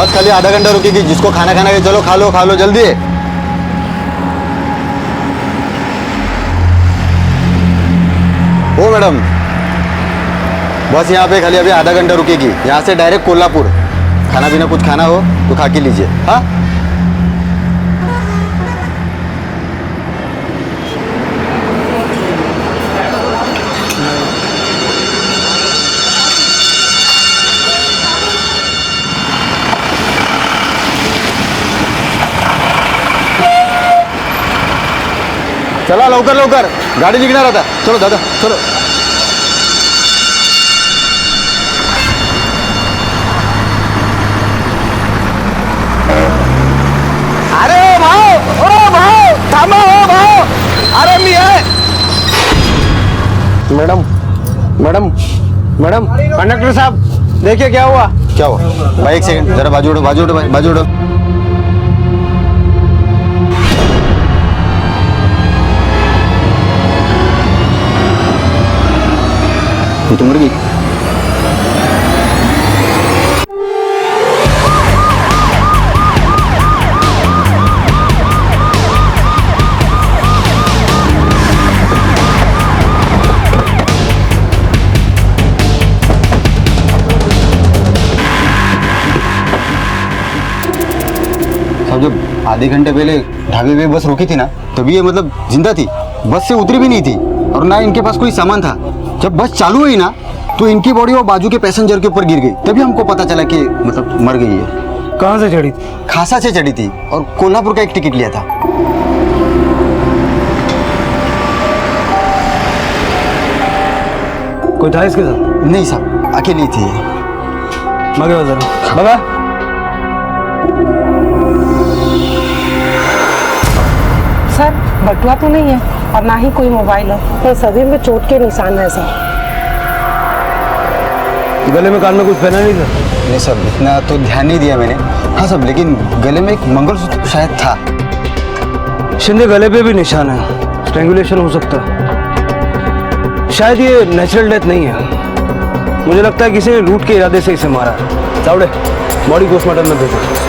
बस खाली आधा घंटा रुकेगी, जिसको खाना खाना है चलो खा लो जल्दी। ओ मैडम, बस यहाँ पे खाली अभी आधा घंटा रुकेगी, यहाँ से डायरेक्ट कोल्हापुर। खाना पीना कुछ खाना हो तो खा के लीजिए। हाँ चला लवकर लवकर, गाडी निघणार आता। चलो दादा चलो। अरे भाऊ, ओ भाऊ थांबा, हो भाऊ, अरे मी आहे। मैडम मैडम मैडम, कंडक्टर साहब देखिए क्या हुआ। क्या हुआ भाई? एक सेकंड जरा बाजू उड़ो, बाजू उड़ो भाई, बाजू उड़ो। तो मर गई। सब जब आधे घंटे पहले ढाबे पे बस रोकी थी ना, तभी ये मतलब जिंदा थी, बस से उतरी भी नहीं थी और ना इनके पास कोई सामान था। जब बस चालू हुई ना तो इनकी बॉडी वो बाजू के पैसेंजर के ऊपर गिर गई, तभी हमको पता चला कि मतलब मर गई है। कहाँ से चढ़ी थी? खासा से चढ़ी थी और कोल्हापुर का एक टिकट लिया था। कोई था इसके साथ? नहीं साहब, अकेली थी। मगे जरा बाबा। सर बटुआ तो नहीं है और ना ही कोई मोबाइल है, ये सभी में चोट के निशान है सर। गले में कान में कुछ पहना नहीं था? नहीं सब इतना तो ध्यान नहीं दिया मैंने। हाँ सब, लेकिन गले में एक मंगलसूत्र शायद था। शिंदे गले पे भी निशान है, स्ट्रैंगुलेशन हो सकता है। शायद ये नेचुरल डेथ नहीं है, मुझे लगता है किसी ने लूट के इरादे से इसे मारा। चावड़े बॉडी पोस्टमार्टम में भेजो।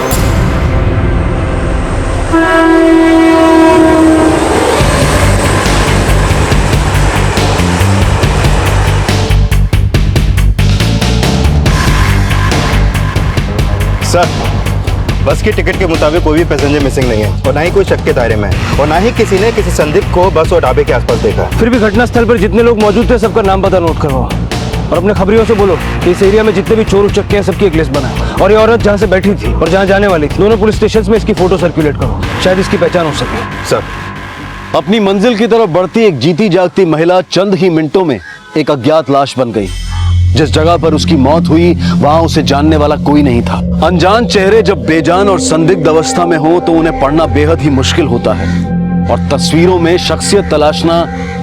सर, बस की टिकट के मुताबिक कोई भी पैसेंजर मिसिंग नहीं है और ना ही कोई शक के दायरे में है और ना ही किसी ने किसी संदिग्ध को बस और ढाबे के आसपास देखा। फिर भी घटनास्थल पर जितने लोग मौजूद थे सबका नाम पता नोट करवाओ और अपने खबरियों से बोलो कि इस एरिया में जितने भी चोर उचक्के हैं सबकी एक लिस्ट बनाए और ये औरत जहाँ से बैठी थी और जहाँ जाने वाली थी दोनों पुलिस स्टेशन में इसकी फोटो सर्कुलेट करो, शायद इसकी पहचान हो सके। सर, अपनी मंजिल की तरफ बढ़ती एक जीती जागती महिला चंद ही मिनटों में एक अज्ञात लाश बन गई। जिस जगह पर उसकी मौत हुई वहां उसे जानने वाला कोई नहीं था। अनजान चेहरे जब बेजान और संदिग्ध अवस्था में हो तो उन्हें पढ़ना बेहद ही मुश्किल होता है और तस्वीरों में शख्सियत तलाशना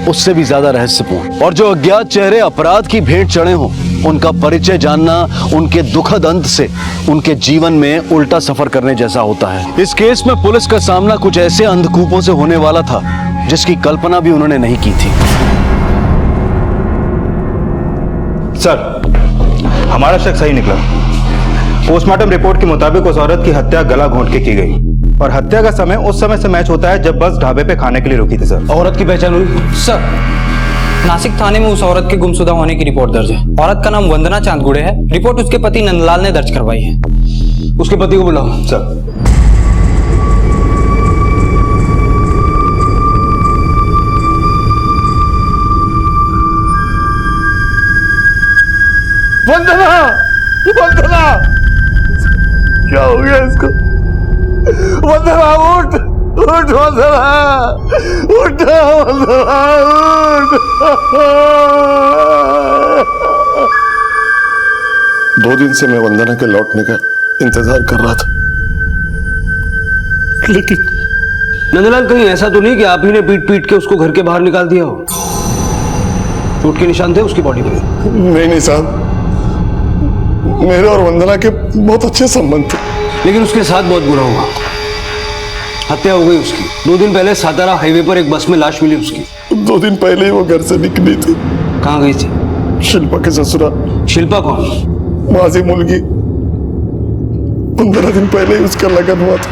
उससे भी ज्यादा रहस्यपूर्ण। और जो अज्ञात चेहरे अपराध की भेंट चढ़े हों उनका परिचय जानना उनके दुखद अंत से उनके जीवन में उल्टा सफर करने जैसा होता है। इस केस में पुलिस का सामना कुछ ऐसे अंधकूपों से होने वाला था जिसकी कल्पना भी उन्होंने नहीं की थी। सर, हमारा शक सही निकला। पोस्टमार्टम रिपोर्ट के मुताबिक उस औरत की हत्या गला घोंट के की गई और हत्या का समय उस समय से मैच होता है जब बस ढाबे पे खाने के लिए रुकी थी। सर, औरत की पहचान हुई? सर, नासिक थाने में उस औरत के गुमशुदा होने की रिपोर्ट दर्ज है। औरत का नाम वंदना चांदगुड़े है। रिपोर्ट उसके पति नंदलाल ने दर्ज करवाई है। उसके पति को बुलाओ। सर। वंदना, वंदना, क्या हो गया इसको? वंदना उठ, उठ वंदना, उठ वंदना, उठ। 2 दिन से मैं वंदना के लौटने का इंतजार कर रहा था, लेकिन नंदलाल कहीं ऐसा तो नहीं कि आप ही ने पीट पीट के उसको घर के बाहर निकाल दिया हो? चोट के निशान थे उसकी बॉडी पे? नहीं साहब, मेरे और वंदना के बहुत अच्छे संबंध थे। लेकिन उसके साथ बहुत बुरा हुआ, हत्या हो गई उसकी। 2 दिन पहले सातारा हाईवे पर एक बस में लाश मिली उसकी। 2 दिन पहले ही वो घर से निकली थी। कहाँ गई थी? शिल्पा के ससुराल। शिल्पा कौन? माझी मुलगी 15 दिन पहले ही उसका लगन हुआ था।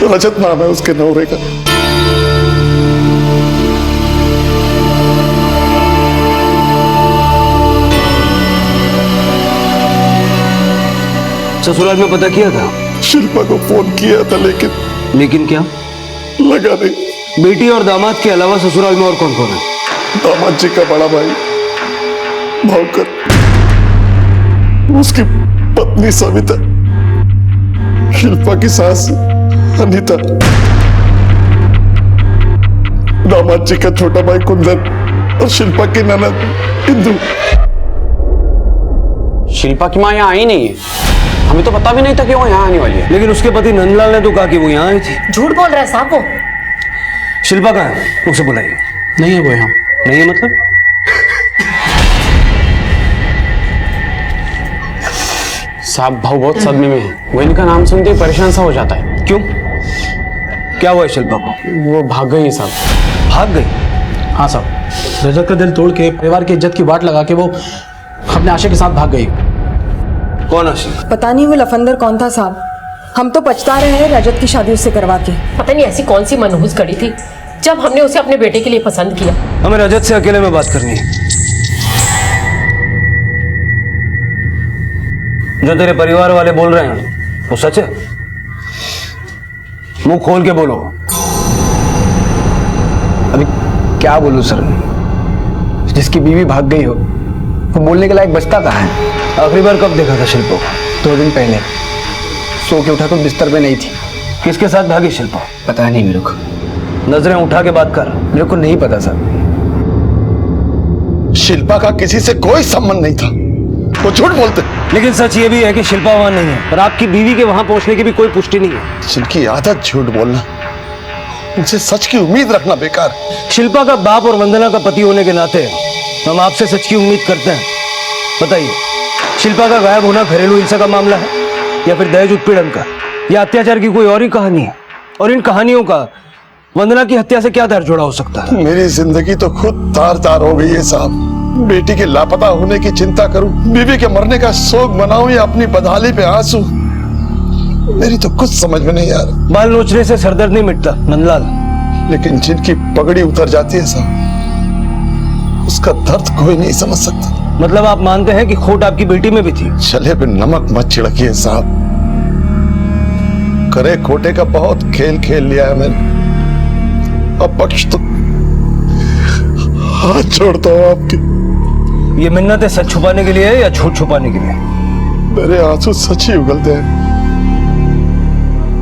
रजत नाम है उसके नौरे का। ससुराल में पता किया था? शिल्पा को फोन किया था लेकिन क्या लगा नहीं। बेटी और दामाद के अलावा ससुराल में और कौन कौन है? दामाद जी का बड़ा भाई भावकर, उसकी पत्नी सविता, शिल्पा की सास अनीता, दामाद जी का छोटा भाई कुंदन और शिल्पा की ननद इंदु। शिल्पा की माँ यहाँ आई नहीं है, हमें तो पता भी नहीं था कि वो यहाँ आने वाली है। लेकिन उसके पति नंदलाल ने तो कहा कि वो यहाँ आई थी। झूठ बोल रहा है साहब वो। शिल्पा कहाँ है? उसे बुलाइए। नहीं है वो यहाँ। नहीं है मतलब? साहब भाव बहुत सदमे में है, वो इनका नाम सुनते ही परेशान सा हो जाता है। क्यों? क्या हुआ है शिल्पा को? वो भाग गई है साहब। भाग गई? हाँ साहब, रजत का दिल तोड़ के परिवार की इज्जत की बात लगा के वो अपने आशिक के साथ भाग गई। कौन आशिक? पता नहीं वो लफंदर कौन था साहब, हम तो पछता रहे हैं रजत की शादी उससे करवा के। पता नहीं ऐसी कौन सी मनहूस कड़ी थी जब हमने उसे अपने बेटे के लिए पसंद किया। हमें रजत से अकेले में बात करनी है। जो तेरे परिवार वाले बोल रहे हैं वो सच है? मुंह खोल के बोलो। अभी क्या बोलूं सर, जिसकी बीवी भाग गई हो वो बोलने के लायक बचता कहाँ है। आखिरी बार कब देखा था शिल्पा को? 2 दिन पहले सो के उठा तो बिस्तर पे नहीं थी। किसके साथ भागी शिल्पा? पता नहीं मेरे को, नजरें उठा के बात कर। मेरे को नहीं पता सर। शिल्पा का किसी से कोई संबंध नहीं था, वो झूठ बोलते। लेकिन सच ये भी है कि शिल्पा वहां नहीं है और आपकी बीवी के वहां पहुंचने की भी कोई पुष्टि नहीं है। जिनकी आदत झूठ बोलना, उनसे सच की उम्मीद रखना बेकार। शिल्पा का बाप और वंदना का पति होने के नाते हम आपसे सच की उम्मीद करते हैं। बताइए, शिल्पा का गायब होना घरेलू हिंसा का मामला है या फिर दहेज उत्पीड़न का या अत्याचार की कोई और ही कहानी है? और इन कहानियों का वंदना की हत्या से क्या दर जुड़ा हो सकता है? मेरी जिंदगी तो खुद तार तार हो गई है साहब। बेटी के लापता होने की चिंता करूं, बीवी के मरने का शोक मनाऊं या अपनी बदहाली पे आंसू, मेरी तो कुछ समझ में नहीं आ रहा। बाल नोचने से सरदर्द नहीं मिटता नंदलाल। लेकिन जिनकी पगड़ी उतर जाती है साहब, उसका दर्द कोई नहीं समझ सकता। मतलब आप मानते हैं कि खोट आपकी बेटी में भी थी? चले पे नमक मत छिड़किए साहब, करे खोटे का बहुत खेल खेल लिया है मैंने। अब बख्श तो, हाथ छोड़ता हूं आपकी। ये मिन्नतें सच छुपाने के लिए है या झूठ छुपाने के लिए? मेरे आंसू सच ही उगलते हैं।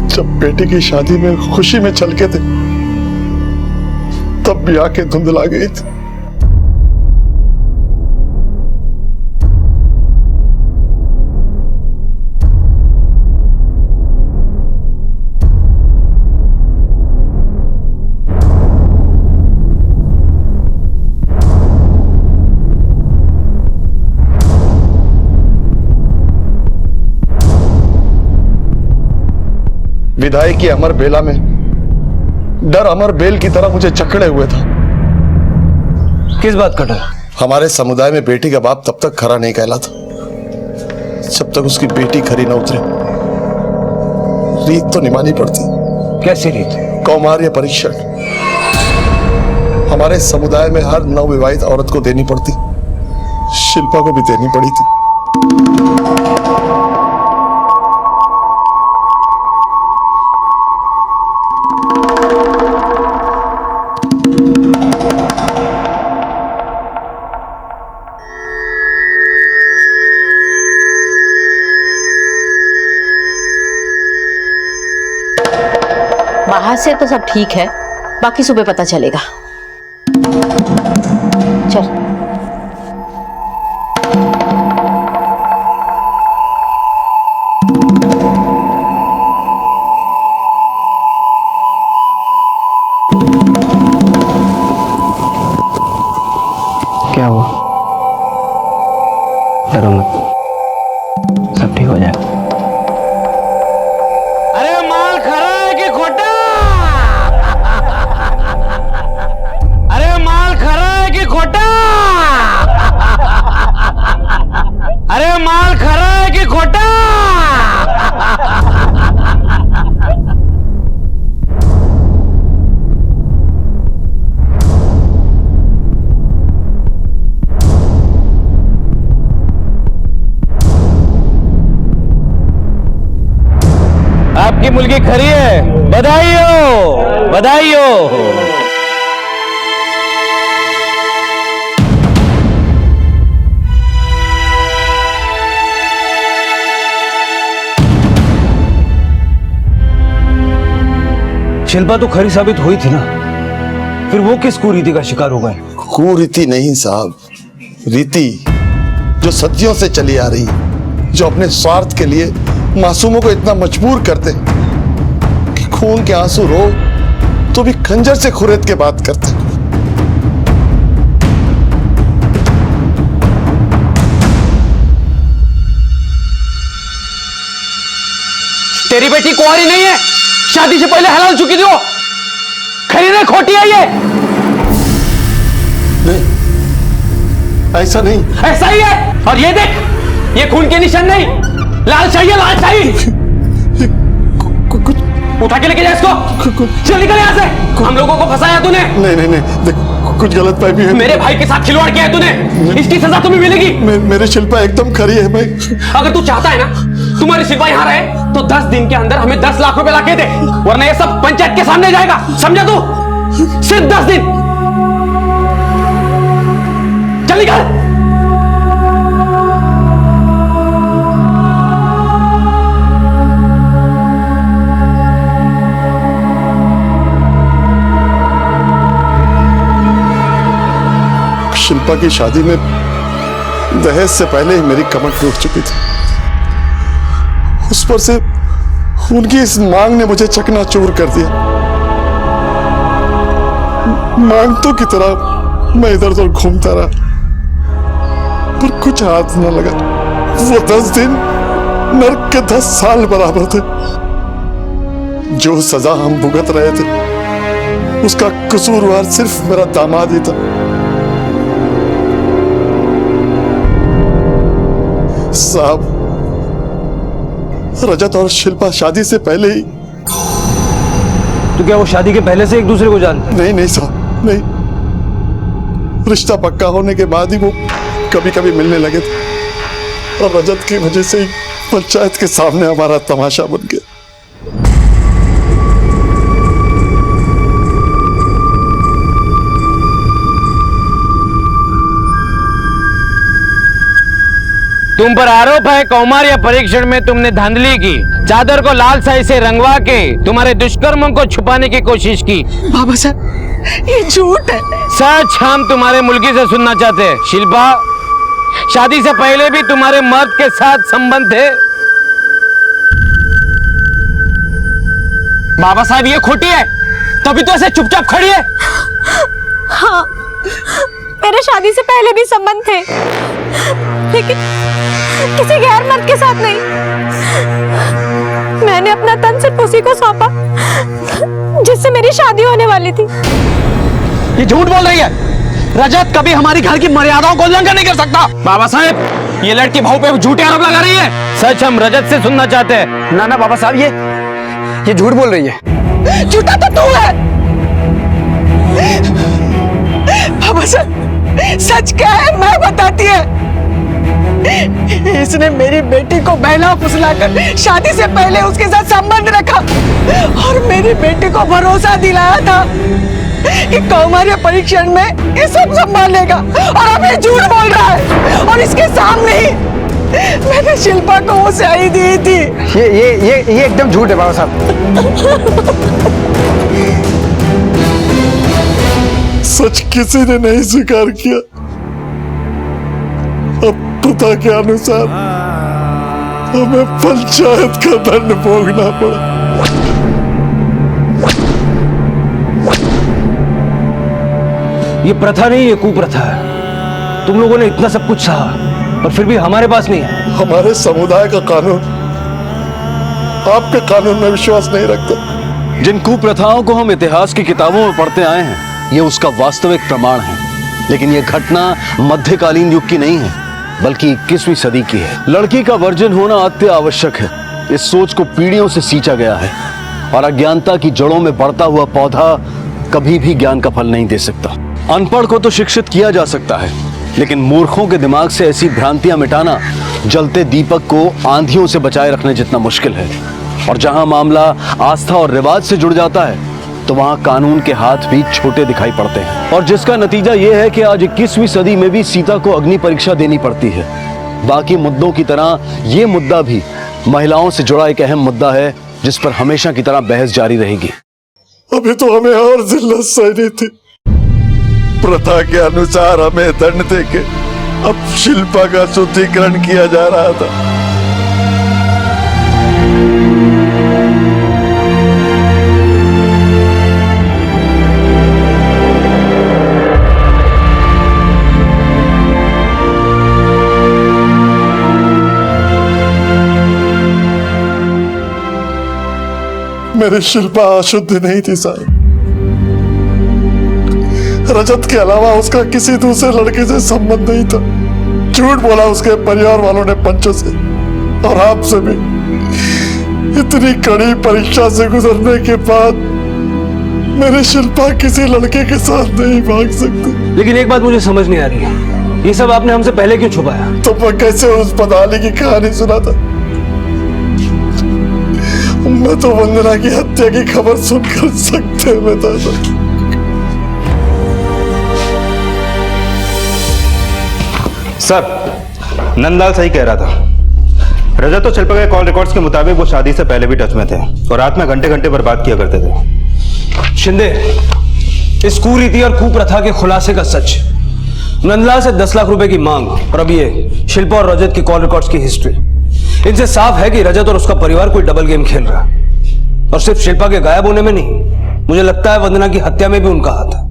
जब बेटी की शादी में खुशी में छलके थे, तब भी आंखें धुंधला गई थी। विदाई की अमर बेला में डर अमर बेल की तरह मुझे जकड़े हुए था। किस बात का डर? हमारे समुदाय में बेटी का बाप तब तक खरा नहीं कहलाता जब तक उसकी बेटी खरी न उतरे। रीत तो निभानी पड़ती। कैसी रीत? कौमार्य परीक्षण हमारे समुदाय में हर नवविवाहित औरत को देनी पड़ती। शिल्पा को भी देनी पड़ी थी। बाहर से तो सब ठीक है, बाकी सुबह पता चलेगा। चल। क्या हुआ? डरो मत, सब ठीक हो जाएगा। अरे माल खरा है कि खोटा? अरे माल खरा है कि खोटा? अरे माल खरा है कि खोटा? की मुलगी खरी है, बधाई हो, बधाई हो। शिल्पा तो खरी साबित हुई थी ना, फिर वो किस कुरीति का शिकार हो गए? कुरीति नहीं साहब, रीति जो सदियों से चली आ रही, जो अपने स्वार्थ के लिए मासूमों को इतना मजबूर करते कि खून के आंसू रो तो भी खंजर से खुरेद के बात करते। तेरी बेटी कुंवारी नहीं है, शादी से पहले हलाल चुकी थी वो। खरी ने खोटी है ये। नहीं, ऐसा नहीं। ऐसा ही है। और ये देख, ये खून के निशान नहीं, लाल चाहिए, लाल चाहिए। उठा के लेके जा इसको। चल निकल यहाँ से। हम लोगों को फंसाया तूने। नहीं नहीं नहीं, देख कुछ गलत फहमी है। मेरे भाई के साथ खिलवाड़ किया है तूने, इसकी सजा तुम्हें मिलेगी। मेरी शिल्पा एकदम खरी है। मैं अगर तू चाहता है ना तुम्हारी शिल्पा यहाँ रहे तो 10 दिन के अंदर हमें 10 लाख रुपए लाके दे, वरना ये सब पंचायत के सामने जाएगा, समझा तू? सिर्फ 10 दिन। चल निकल। शिल्पा की शादी में दहेज से पहले ही मेरी कमर टूट चुकी थी। उस पर से उनकी इस मांग ने मुझे चकनाचूर कर दिया। मांगतों की तरह मैं इधर उधर घूमता रहा, पर कुछ हाथ न लगा। वो 10 दिन नर्क के 10 साल बराबर थे। जो सजा हम भुगत रहे थे उसका कसूरवार सिर्फ मेरा दामाद ही था। साहब, रजत और शिल्पा शादी से पहले ही। तो क्या वो शादी के पहले से एक दूसरे को जानते? नहीं नहीं साहब, नहीं। रिश्ता पक्का होने के बाद ही वो कभी कभी मिलने लगे थे, और रजत की वजह से ही पंचायत के सामने हमारा तमाशा बन गया। तुम पर आरोप है कौमार्य परीक्षण में तुमने धांधली की, चादर को लाल स्याही से रंगवा के तुम्हारे दुष्कर्मों को छुपाने की कोशिश की। बाबा साहब, ये झूठ है। सच हम तुम्हारे मुल्की से सुनना चाहते हैं। शिल्पा, शादी से पहले भी तुम्हारे मर्द के साथ संबंध थे? बाबा साहब ये खोटी है, तभी तो ऐसे चुपचाप खड़ी है। हाँ, मेरे शादी से पहले भी संबंध थे, लेकिन किसी गैर मर्द के साथ नहीं। मैंने अपना तन सिर्फ उसी को सौंपा जिससे मेरी शादी होने वाली थी। ये झूठ बोल रही है। रजत कभी हमारी घर की मर्यादाओं को उल्लंघन नहीं कर सकता। बाबा साहब, ये लड़की भाव पे झूठे आरोप लगा रही है। सच हम रजत से सुनना चाहते हैं। ना ना बाबा साहब, ये झूठ बोल रही है। झूठा तो तू है। बाबा साहब, सच क्या है मैं बताती है। इसने मेरी बेटी को बहला फुसलाकर शादी से पहले उसके साथ संबंध रखा और मेरी बेटी को भरोसा दिलाया था कि कौमार्य परीक्षण में ये सब संभालेगा, और अब ये झूठ बोल रहा है। और इसके सामने ही मैंने शिल्पा को वो स्याही दी थी। ये एकदम झूठ है बाबा साहब। सच किसी ने नहीं स्वीकार किया। अब प्रथा के अनुसार हमें पंचायत का दंड भोगना पड़ा। ये प्रथा नहीं, ये कुप्रथा है। तुम लोगों ने इतना सब कुछ सहा और फिर भी हमारे पास नहीं है। हमारे समुदाय का कानून आपके कानून में विश्वास नहीं रखता। जिन कुप्रथाओं को हम इतिहास की किताबों में पढ़ते आए हैं, ये उसका वास्तविक प्रमाण है। लेकिन यह घटना मध्यकालीन युग की नहीं है, बल्कि 21वीं सदी की है। लड़की का वर्जिन होना अति आवश्यक है। इस सोच को पीढ़ियों से सींचा गया है, और अज्ञानता की जड़ों में बढ़ता हुआ पौधा कभी भी ज्ञान का फल नहीं दे सकता। अनपढ़ को तो शिक्षित किया जा सकता है, लेकिन मूर्खों के दिमाग से ऐसी भ्रांतियां मिटाना जलते दीपक को आंधियों से बचाए रखने जितना मुश्किल है। और जहां मामला आस्था और रिवाज से जुड़ जाता है तो वहां कानून के हाथ भी छोटे दिखाई पड़ते हैं, और जिसका नतीजा यह है कि आज 21वीं सदी में भी सीता को अग्नि परीक्षा देनी पड़ती है। बाकी मुद्दों की तरह ये मुद्दा भी महिलाओं से जुड़ा एक अहम मुद्दा है जिस पर हमेशा की तरह बहस जारी रहेगी। अभी तो हमें और जिल्लत सहनी थी, प्रथा के अनुसार हमें दंड देके अब शिल्पा का शुद्धिकरण किया जा रहा था। मेरी शिल्पा अशुद्ध नहीं थी साहब। रजत के अलावा उसका किसी दूसरे लड़के से संबंध नहीं था। झूठ बोला उसके परिवार वालों ने पंचों से और आपसे भी। इतनी कड़ी परीक्षा से गुजरने के बाद मेरी शिल्पा किसी लड़के के साथ नहीं भाग सकती। लेकिन एक बात मुझे समझ नहीं आ रही है, ये सब आपने हमसे पहले क्यों छुपाया? तो मैं कैसे उस पदाली की कहानी सुना था? मैं तो वंदना की हत्या की खबर सुनकर सकते में था। सर, नंदलाल सही कह रहा था। रजत और शिल्पा के कॉल रिकॉर्ड्स के मुताबिक वो शादी से पहले भी टच में थे और रात में घंटे घंटे बर्बाद किया करते थे। शिंदे, इस कुरीति और कुप्रथा के खुलासे का सच, नंदलाल से 10 लाख रुपए की मांग और अब ये शिल्पा और रजत की कॉल रिकॉर्ड्स की हिस्ट्री, इनसे साफ है कि रजत और उसका परिवार कोई डबल गेम खेल रहा है। और सिर्फ शिल्पा के गायब होने में नहीं, मुझे लगता है वंदना की हत्या में भी उनका हाथ है।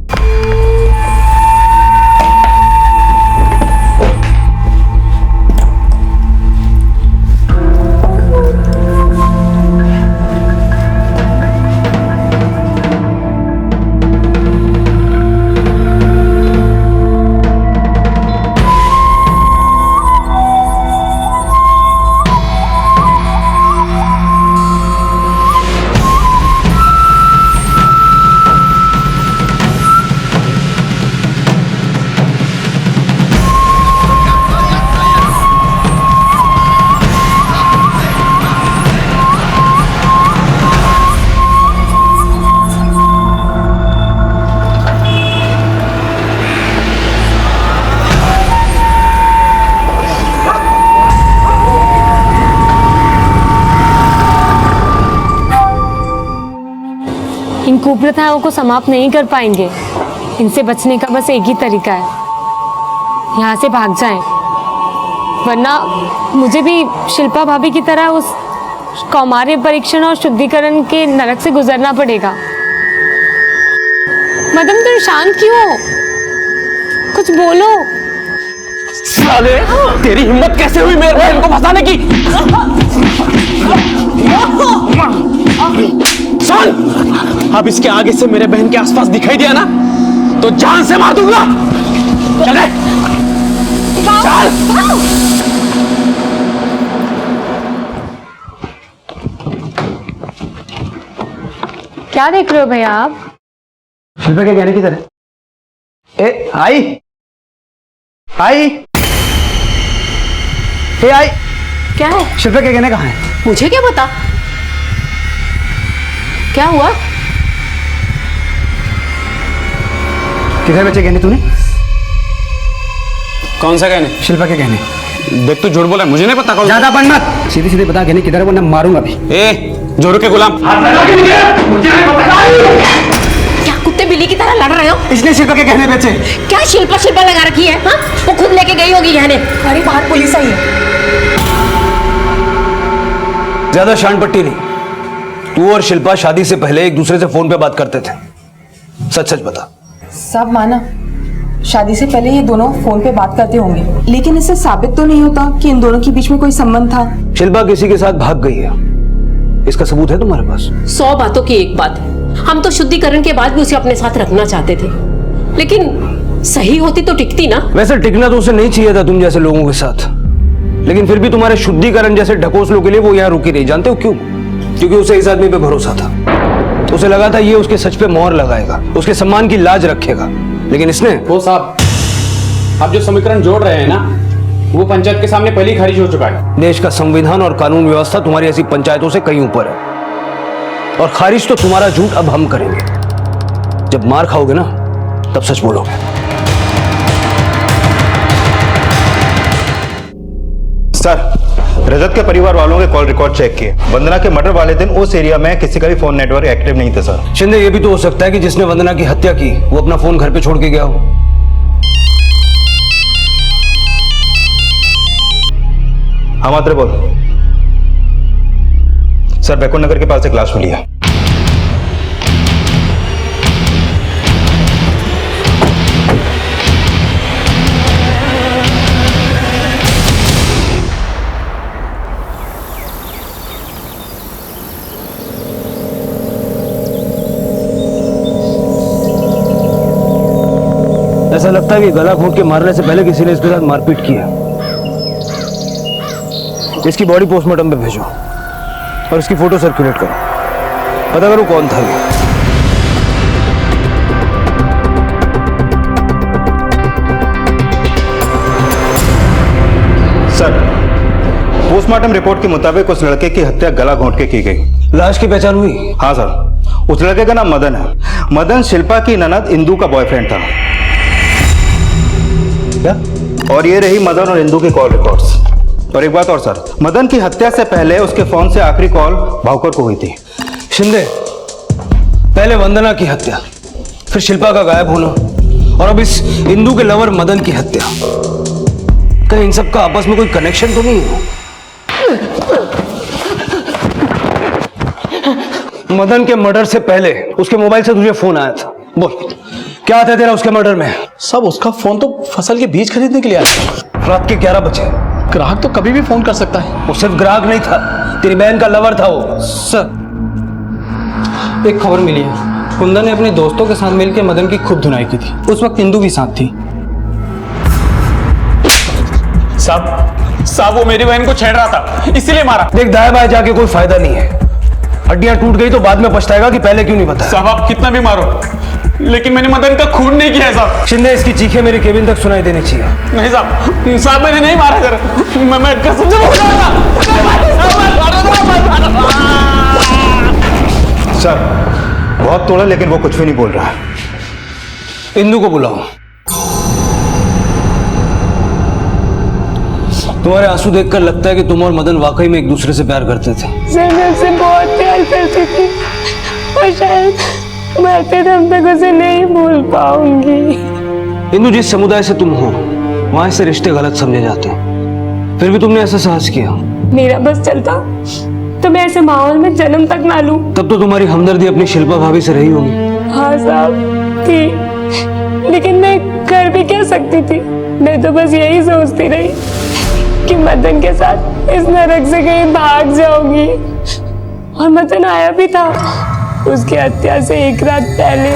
इन कुप्रथाओं को समाप्त नहीं कर पाएंगे। इनसे बचने का बस एक ही तरीका है, यहाँ से भाग जाएं, वरना मुझे भी शिल्पा भाभी की तरह उस कौमार्य परीक्षण और शुद्धिकरण के नरक से गुजरना पड़ेगा। मदन, तुम शांत क्यों हो? कुछ बोलो। साले, तेरी हिम्मत कैसे हुई मेरे बहन को फंसाने की? सुन, अब इसके आगे से मेरे बहन के आसपास दिखाई दिया ना तो जान से मार दूंगा। चले, चल। क्या देख रहे हो भैया आप? शिल्पा के गहने की तरह। ए आई आई ए आई, क्या है? शिल्पा के गहने कहाँ हैं? मुझे क्या पता, क्या हुआ? किधर बेचे गहने तूने? कौन सा गहने? शिल्पा के गहने। देख, तू झूठ बोला, मुझे नहीं पता। ज्यादा बन मत, सीधे सीधे बता गहने किधर है वरना मारूंगा भी। ए जोरू के गुलाम, क्या कुत्ते बिल्ली की तरह लड़ रहे हो? इसने शिल्पा के गहने बेचे। क्या शिल्पा शिल्पा लगा रखी है? हाँ, वो खुद लेके गई होगी गहने। अरे बाहर पुलिस आई है। ज्यादा शान पट्टी नहीं। तू और शिल्पा शादी से पहले एक दूसरे से फोन पे बात करते थे, सच सच बता। सब माना, शादी से पहले ये दोनों फोन पे बात करते होंगे, लेकिन इससे साबित तो नहीं होता कि इन दोनों के बीच में कोई संबंध था। शिल्पा किसी के साथ भाग गई है, इसका सबूत है तुम्हारे पास? 100 बातों की एक बात, हम तो शुद्धिकरण के बाद भी उसे अपने साथ रखना चाहते थे, लेकिन सही होती तो टिकती ना। वैसे टिकना तो उसे नहीं चाहिए था तुम जैसे लोगों के साथ, लेकिन फिर भी तुम्हारे शुद्धिकरण जैसे ढकोसलों के लिए वो यहाँ रुकी रही। जानते हो क्यों? क्योंकि उसे इस आदमी पे भरोसा था। उसे लगा था ये उसके सच पे मोहर लगाएगा, उसके सम्मान की लाज रखेगा, लेकिन इसने। वो साहब, आप जो समीकरण जोड़ रहे हैं ना, वो पंचायत के सामने पहले ही खारिज हो चुका है। देश का संविधान और कानून व्यवस्था तुम्हारी ऐसी पंचायतों से कहीं ऊपर है, और खारिज तो तुम्हारा झूठ अब हम करेंगे। जब मार खाओगे ना तब सच बोलोगे। सर, रजत के परिवार वालों के कॉल रिकॉर्ड चेक किए। वंदना के मर्डर वाले दिन उस एरिया में किसी का भी फोन नेटवर्क एक्टिव नहीं था सर। शिंदे, ये भी तो हो सकता है कि जिसने वंदना की हत्या की वो अपना फोन घर पे छोड़ के गया हो। हाँ मात्र बोल। सर, बैकुंठ नगर के पास एक लाश मिली है। ऐसा लगता है कि गला घोंट के मारने से पहले किसी ने इसके साथ मारपीट की है। इसकी बॉडी पोस्टमार्टम पे भेजो और इसकी फोटो सर्कुलेट करो, पता करो कौन था ये। सर, पोस्टमार्टम रिपोर्ट के मुताबिक उस लड़के की हत्या गला घोंट के की गई। लाश की पहचान हुई? हाँ सर, उस लड़के का नाम मदन है। मदन शिल्पा की ननद इंदू का बॉयफ्रेंड था। क्या? और ये रही मदन और इंदू की कॉल रिकॉर्ड्स। और एक बात और सर, मदन की हत्या से पहले उसके फोन से आखिरी कॉल भावकर को हुई थी। शिंदे, पहले वंदना की हत्या, फिर शिल्पा का गायब होना, और अब इस इंदू के लवर मदन की हत्या। कहीं इन सब का आपस में कोई कनेक्शन तो नहीं है? मदन के मर्डर से पहले उसके मोबाइल से तुझे फोन आया था, बोल क्या था तेरा उसके मर्डर में? सब उसका फोन तो फसल के बीज खरीदने के लिए आया। रात के 11 बजे। ग्राहक तो कभी भी फोन कर सकता है। वो सिर्फ ग्राहक नहीं था, तेरी बहन का लवर था वो। सर, एक खबर मिली है, कुंदन ने अपने दोस्तों के साथ मिलकर मदन की खूब धुनाई की थी। उस वक्त इंदू भी साथ थी। साहब वो मेरी बहन को छेड़ रहा था, इसीलिए मारा। देख, दाएं बाएं जाके कोई फायदा नहीं है। हड्डियां टूट गई तो बाद में पछताएगा कि पहले क्यों नहीं बताया। साहब आप कितना भी मारो, लेकिन मैंने मदन का खून नहीं किया है साहब। शिंदे, इसकी चीखें मेरे केबिन तक सुनाई देनी चाहिए। नहीं साहब मैंने नहीं मारा सर, मैं कसम से बोल रहा था। सर, बहुत तोड़ा लेकिन वो कुछ भी नहीं बोल रहा है। इंदू को बुलाओ। तुम्हारे आंसू देखकर लगता है कि तुम और मदन वाकई में एक दूसरे से प्यार करते थे। मैं उससे बहुत प्यार करती थी और शायद मरते दम तक उसे नहीं भूल पाऊंगी। इंदू, जिस समुदाय से तुम हो वहां से रिश्ते गलत समझे जाते हैं, फिर भी तुमने ऐसा साहस किया। मेरा बस चलता तो मैं ऐसे माहौल में जन्म तक ना लूं। तब तो तुम्हारी हमदर्दी अपनी शिल्पा भाभी से रही होगी। हाँ साहब थी, लेकिन मैं कर भी क्या सकती थी। मैं तो बस यही सोचती रही कि मदन के साथ इस नरक से कहीं भाग जाऊंगी। और मदन आया भी था उसकी हत्या से एक रात पहले।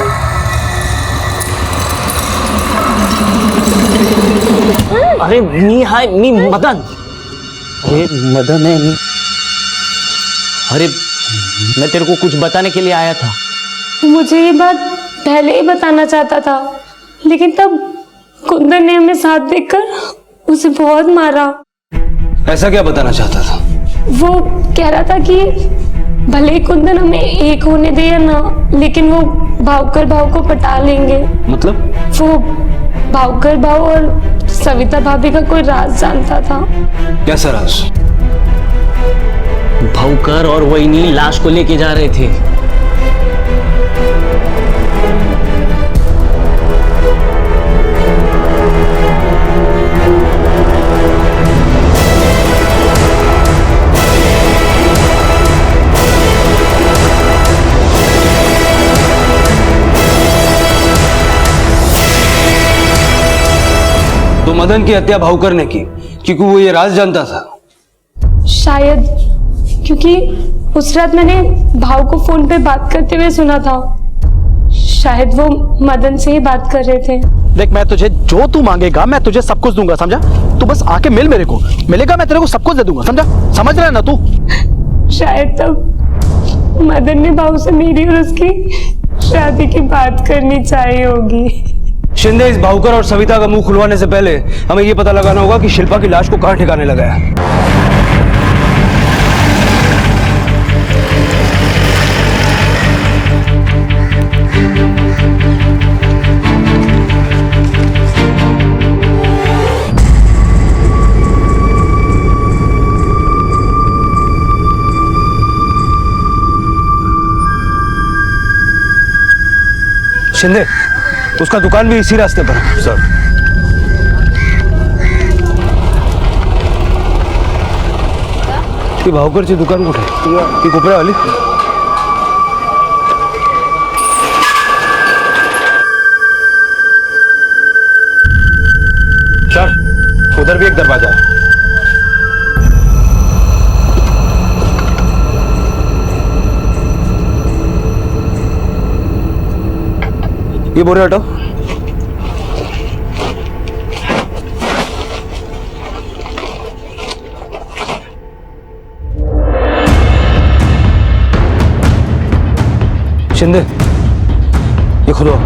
अरे मी हाय मी मदन। अरे मदन है मी। अरे मैं तेरे को कुछ बताने के लिए आया था। मुझे ये बात पहले ही बताना चाहता था, लेकिन तब कुंदन ने हमें साथ देखकर उसे बहुत मारा। ऐसा क्या बताना चाहता था? वो कह रहा था कि भले ही कुंदन हमें एक होने दे या ना, लेकिन वो भावकर भाव को पटा लेंगे। मतलब? वो भावकर भाव और सविता भाभी का कोई राज जानता था। कैसा राज? भावकर और वहीनी लाश को लेके जा रहे थे। तो मदन की हत्या भावकर ने की क्योंकि वो ये राज जानता था। शायद क्योंकि उस रात मैंने भाव को फोन पे बात करते हुए सुना था। शायद वो मदन से ही बात कर रहे थे। देख, मैं तुझे जो तू मांगेगा मैं तुझे सब कुछ दूंगा, समझा? तू बस आके मिल मेरे को, मिलेगा मैं तेरे को सब कुछ दे दूंगा, समझा? समझ रहा है ना तू? शायद तब मदन ने भाव से मेरी और उसकी शादी की बात करनी चाहिए होगी। शिंदे, इस भावकर और सविता का मुंह खुलवाने से पहले हमें यह पता लगाना होगा कि शिल्पा की लाश को कहां ठिकाने लगाया है। शिंदे, उसका दुकान भी इसी रास्ते पर है। सर, ती भावकरची दुकान कुठे? ती कोपऱ्यावाली? सर, उधर भी एक दरवाजा है। ये बोरे हटाओ। शिंदे, ये खुलो।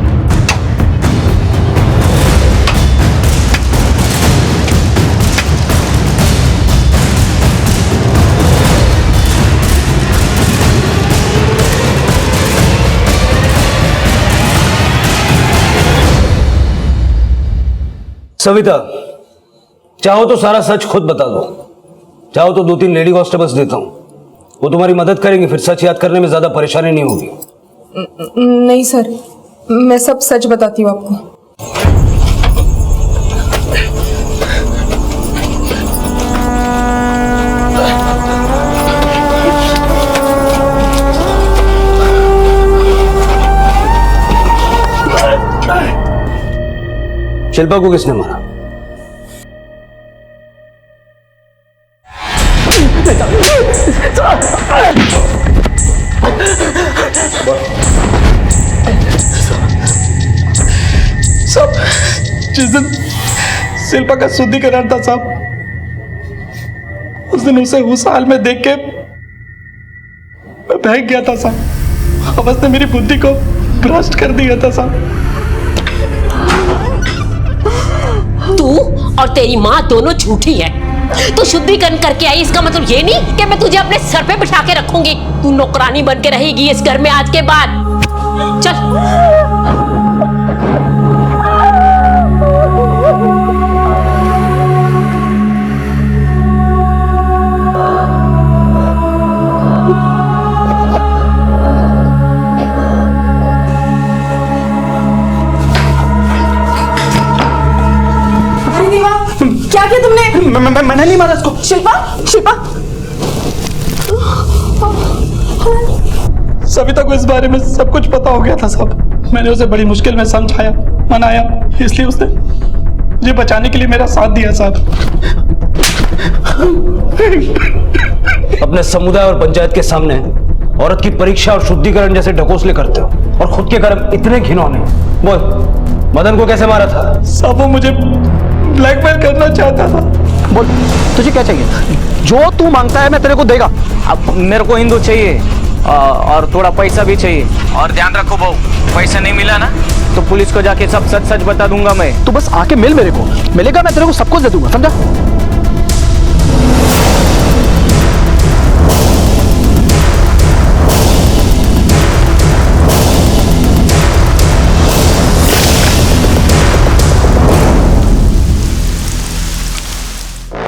सविता, चाहो तो सारा सच खुद बता दो, चाहो तो 2-3 लेडी कांस्टेबल्स देता हूं, वो तुम्हारी मदद करेंगे, फिर सच याद करने में ज्यादा परेशानी नहीं होगी। नहीं सर, मैं सब सच बताती हूँ आपको। शिल्पा को किसने मारा? सब जिस दिन शिल्पा का शुद्धिकरण था साहब, उस दिन उसे उस हाल में देख के मैं बहक गया था साहब। अवस्था ने मेरी बुद्धि को भ्रष्ट कर दिया था साहब। तू और तेरी माँ दोनों झूठी है। तू शुद्धिकरण करके आई, इसका मतलब ये नहीं कि मैं तुझे अपने सर पे बिठा के रखूंगी। तू नौकरानी बन के रहेगी इस घर में आज के बाद। चल। क्या किया तुमने? मैंने नहीं मारा इसको। शिल्पा, शिल्पा, सविता को इस बारे में सब कुछ पता हो गया था साहब। मैंने उसे बड़ी मुश्किल में समझाया, मनाया, इसलिए उसने मुझे बचाने के लिए मेरा साथ दिया साहब। अपने समुदाय और पंचायत के सामने औरत की परीक्षा और शुद्धिकरण जैसे ढकोसले करते हो और खुद के कर्म इतने घिनौने। बोल, मदन को कैसे मारा था? साहब वो मुझे ब्लैकमेल करना चाहता था। बोल, तुझे क्या चाहिए? जो तू मांगता है मैं तेरे को देगा। अब मेरे को हिंदू चाहिए और थोड़ा पैसा भी चाहिए। और ध्यान रखो बहू, पैसा नहीं मिला ना तो पुलिस को जाके सब सच सच बता दूंगा मैं। तू बस आके मिल मेरे को, मिलेगा मैं तेरे को सब कुछ दे दूंगा, समझा?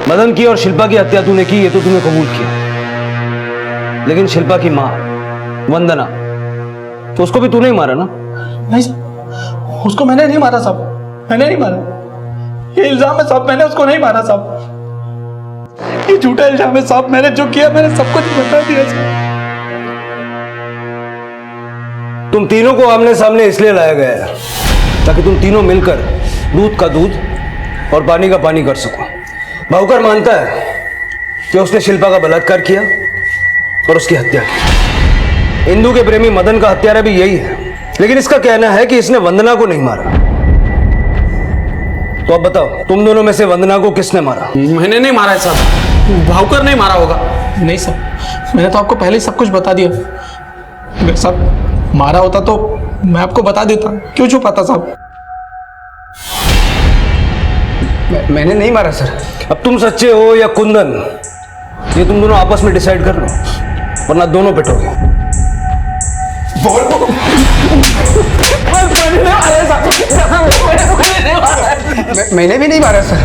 मदन की और शिल्पा की हत्या तूने की, ये तो तूने कबूल किया, लेकिन शिल्पा की मां वंदना, तो उसको भी तूने ही मारा ना? नहीं साहब, उसको मैंने नहीं मारा साहब, मैंने नहीं मारा। ये इल्जाम है साहब, मैंने उसको नहीं मारा साहब। ये झूठा इल्जाम है साहब। मैंने जो किया मैंने सब कुछ बता दिया साहब। तुम तीनों को आमने सामने इसलिए लाया गया है ताकि तुम तीनों मिलकर दूध का दूध और पानी का पानी कर सको। भावकर मानता है कि उसने शिल्पा का बलात्कार किया और उसकी हत्या की। इंदु के प्रेमी मदन का हत्यारा भी यही है, लेकिन इसका कहना है कि इसने वंदना को नहीं मारा। तो अब बताओ, तुम दोनों में से वंदना को किसने मारा? मैंने नहीं मारा है साहब, भावकर नहीं मारा होगा। नहीं साहब, मैंने तो आपको पहले ही सब कुछ बता दिया। अगर साहब मारा होता तो मैं आपको बता देता, क्यों छुपाता साहब? मैंने नहीं मारा सर। अब तुम सच्चे हो या कुंदन, ये तुम दोनों आपस में डिसाइड कर लो, वरना दोनों पिटोगे। मैंने भी नहीं मारा सर।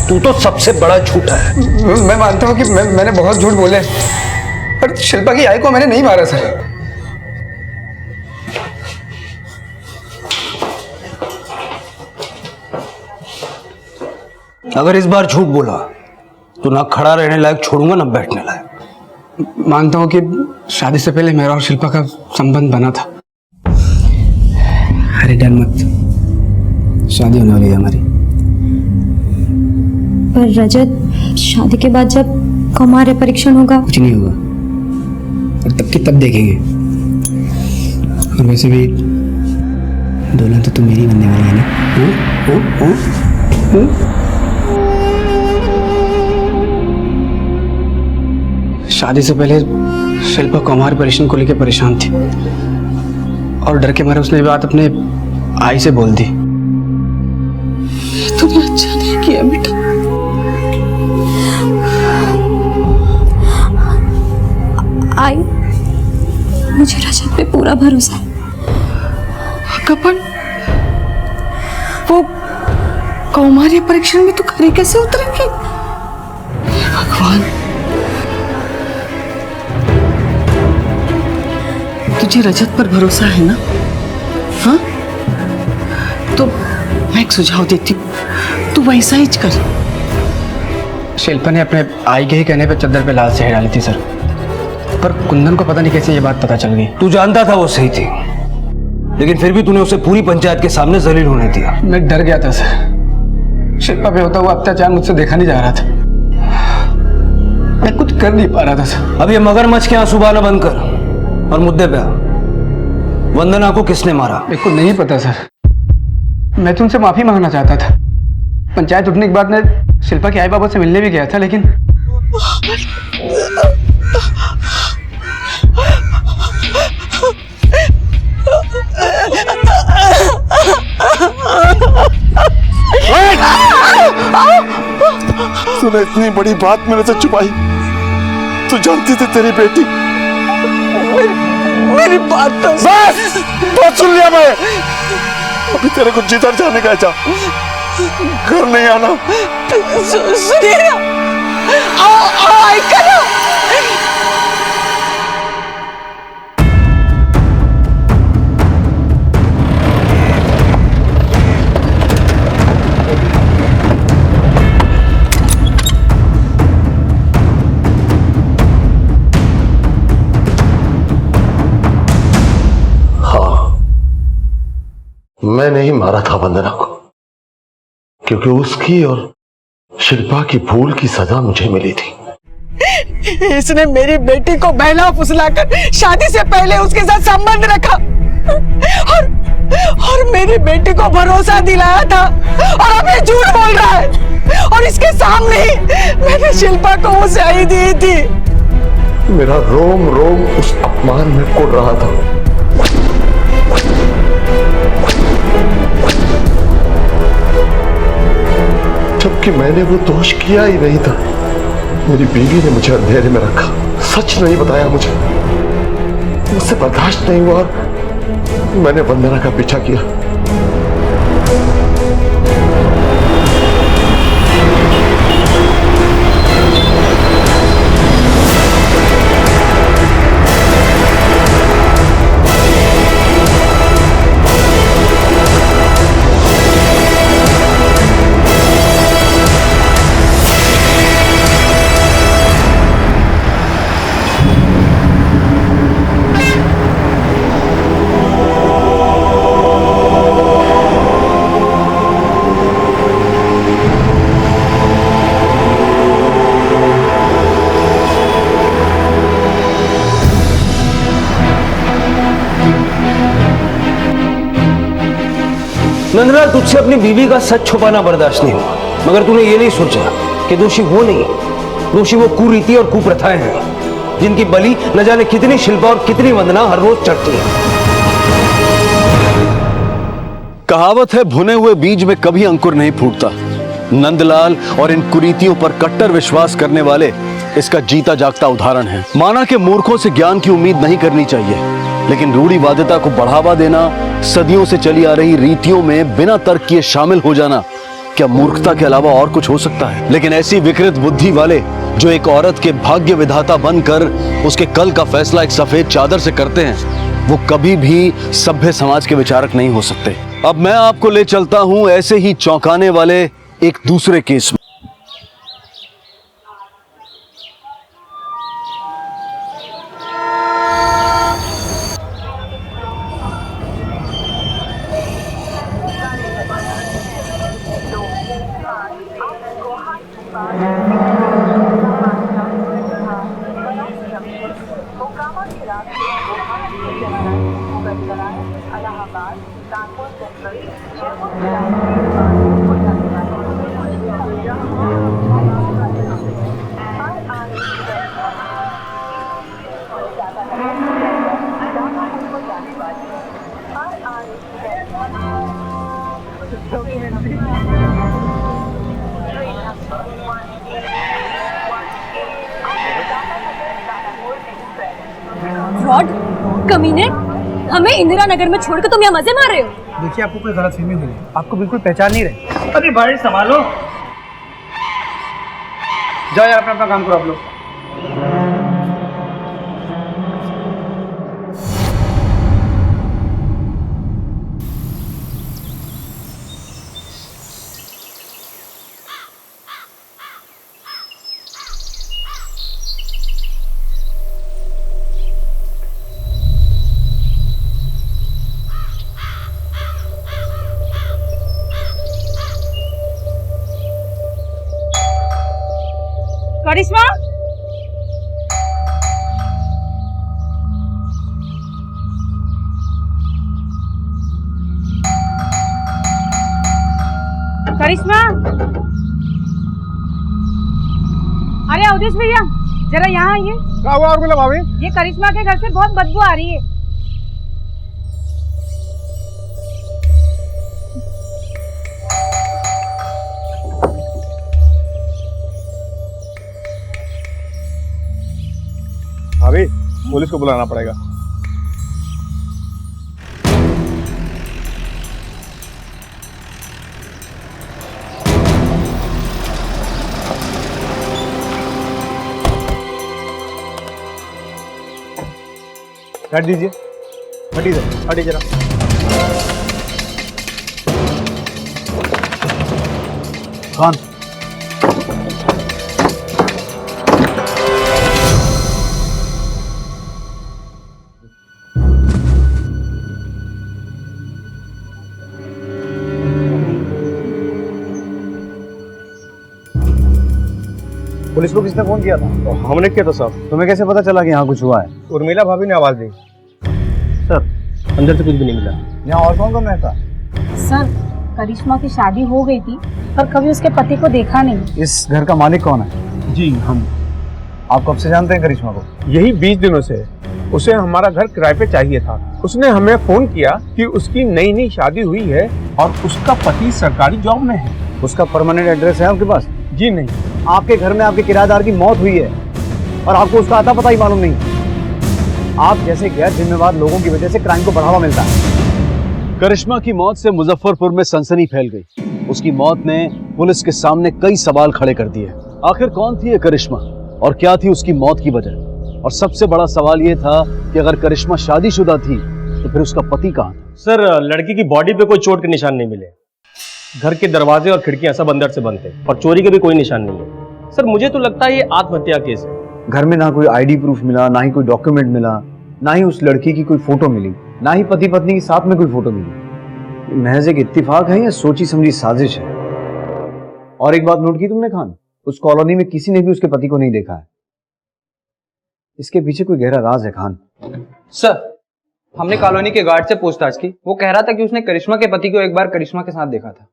तू तो सबसे बड़ा झूठा है। मैं मानता हूँ कि मैंने बहुत झूठ बोले, पर शिल्पा की आई को मैंने नहीं मारा सर। अगर इस बार झूठ बोला तो ना खड़ा रहने लायक छोड़ूंगा ना बैठने लायक। मानता हूँ कि शादी से पहले मेरा और शिल्पा का संबंध बना था। अरे डर मत, शादी होने वाली है हमारी। पर रजत, शादी के बाद जब कौमार्य परीक्षण होगा? कुछ नहीं होगा, और तब की तब देखेंगे। और वैसे भी दुल्हन तो तुम मेरी बनने वाली है ना? शादी से पहले शिल्पा कौमार परीक्षण को लेकर परेशान थी, और डर के मारे उसने बात अपने आई से बोल दी। तुमने अच्छा नहीं किया बेटा। आई, मुझे रजत पे पूरा भरोसा है। कपन, वो कौमार्य परीक्षण में तो खरी कैसे उतरेंगे? भगवान, तुझे रजत पर भरोसा है ना? हाँ, तो मैं एक सुझाव देती हूँ, तू वैसा ही कर। शिल्पा ने अपने आई के ही कहने पे चद्दर पे लाल स्याही डाली थी सर, पर कुंदन को पता नहीं कैसे ये बात पता चल गई। तू जानता था वो सही थी, लेकिन फिर भी तूने उसे पूरी पंचायत के सामने जलील होने दिया। मैं डर गया था सर। शिल्पा पे होता हुआ अत्याचार मुझसे देखा नहीं जा रहा था। मैं कुछ कर नहीं पा रहा था सर। अब ये मगरमच्छ के आंसू बहाना बंद कर और मुद्दे पे आ। वंदना को किसने मारा? मेरे को नहीं पता सर। मैं तुमसे माफी मांगना चाहता था। पंचायत उठने के बाद मैं शिल्पा के आई बाबा से मिलने भी गया था, लेकिन तूने इतनी बड़ी बात मेरे से छुपाई। तू जानती थी तेरी बेटी। मेरी बात तो बस बहुत सुन लिया मैं। अभी तेरे को जिधर जाने का जा, घर नहीं आना। सुनिए ना, आओ आई करो। मैंने ही मारा था वंदना को, क्योंकि उसकी और शिल्पा की भूल की सजा मुझे मिली थी। इसने मेरी बेटी को बहला फुसलाकर शादी से पहले उसके साथ संबंध रखा, और मेरी बेटी को भरोसा दिलाया था, और अब ये झूठ बोल रहा है। और इसके सामने ही मैंने शिल्पा को वो स्याही दी थी। मेरा रोम रोम उस अपमान में कुड़ रहा था। जबकि मैंने वो दोष किया ही नहीं था। मेरी बीवी ने मुझे अंधेरे में रखा, सच नहीं बताया मुझे। मुझसे बर्दाश्त नहीं हुआ और मैंने वंदना का पीछा किया। नंदलाल, तुझसे अपनी बीवी का सच छुपाना बर्दाश्त नहीं हुआ, मगर तूने ये नहीं सोचा कि दोषी वो नहीं, दोषी वो कुरीति और कुप्रथाएं हैं जिनकी बलि न जाने कितनी शिल्पा और कितनी वंदना हर रोज चढ़ती है। कहावत है, भुने हुए बीज में कभी अंकुर नहीं फूटता। नंदलाल और इन कुरीतियों पर कट्टर विश्वास करने वाले इसका जीता जागता उदाहरण है। माना कि मूर्खों से ज्ञान की उम्मीद नहीं करनी चाहिए, लेकिन रूढ़िवादिता को बढ़ावा देना, सदियों से चली आ रही रीतियों में बिना तर्क किए शामिल हो जाना क्या मूर्खता के अलावा और कुछ हो सकता है? लेकिन ऐसी विकृत बुद्धि वाले जो एक औरत के भाग्य विधाता बनकर उसके कल का फैसला एक सफेद चादर से करते हैं, वो कभी भी सभ्य समाज के विचारक नहीं हो सकते। अब मैं आपको ले चलता हूं ऐसे ही चौंकाने वाले एक दूसरे केस में। फ्रॉड, कमीने, हमें इंदिरा नगर में छोड़कर तुम यहाँ मजे मार रहे हो। देखिए, आपको कोई गलतफहमी हुई है, आपको बिल्कुल पहचान नहीं रहे। अरे भाई संभालो। जाओ यार, अपना काम करो आप लोग। करिश्मा, करिश्मा, अरे अवधेश भैया, जरा यहाँ आइए। क्या हुआ और भाभी? ये करिश्मा के घर से बहुत बदबू आ रही है। भाभी, पुलिस को बुलाना पड़ेगा। हट दीजिए, हटिए, हटिए जरा। कौन? पुलिस को किसने फोन किया था? तो हमने किया था साहब। तुम्हें कैसे पता चला कि यहाँ कुछ हुआ है? उर्मिला भाभी ने आवाज दी। सर, अंदर से कुछ भी नहीं मिला। यहाँ और कौन कौन रहता? सर, करिश्मा की शादी हो गई थी, पर कभी उसके पति को देखा नहीं। इस घर का मालिक कौन है? जी हम। आप कब से जानते हैं करिश्मा को? यही 20 दिनों से। उसे हमारा घर किराए पे चाहिए था। उसने हमें फोन किया कि उसकी नई नई शादी हुई है और उसका पति सरकारी जॉब में है। उसका परमानेंट एड्रेस है आपके पास? जी नहीं। आपके घर में आपके किराएदार की मौत हुई है और आपको उसका आता पता ही मालूम नहीं। आप जैसे गैर जिम्मेवार लोगों की वजह से क्राइम को बढ़ावा मिलता है। करिश्मा की मौत से मुजफ्फरपुर में सनसनी फैल गई। उसकी मौत ने पुलिस के सामने कई सवाल खड़े कर दिए। आखिर कौन थी ये करिश्मा और क्या थी उसकी मौत की वजह? और सबसे बड़ा सवाल ये था कि अगर करिश्मा शादीशुदा थी तो फिर उसका पति कहाँ था? सर, लड़की की बॉडी पे कोई चोट के निशान नहीं मिले। घर के दरवाजे और खिड़कियां सब अंदर से बंद थे और चोरी के भी कोई निशान नहीं है। सर, मुझे तो लगता है ये आत्महत्या केस है। घर में ना कोई आईडी प्रूफ मिला, ना ही कोई डॉक्यूमेंट मिला, ना ही उस लड़की की कोई फोटो मिली, ना ही पति पत्नी के साथ में कोई फोटो मिली। महज एक इत्तेफाक है या सोची समझी साजिश है? और एक बात नोट की तुमने खान, उस कॉलोनी में किसी ने भी उसके पति को नहीं देखा है। इसके पीछे कोई गहरा राज है खान। सर, हमने कॉलोनी के गार्ड से पूछताछ की। वो कह रहा था कि उसने करिश्मा के पति को एक बार करिश्मा के साथ देखा था।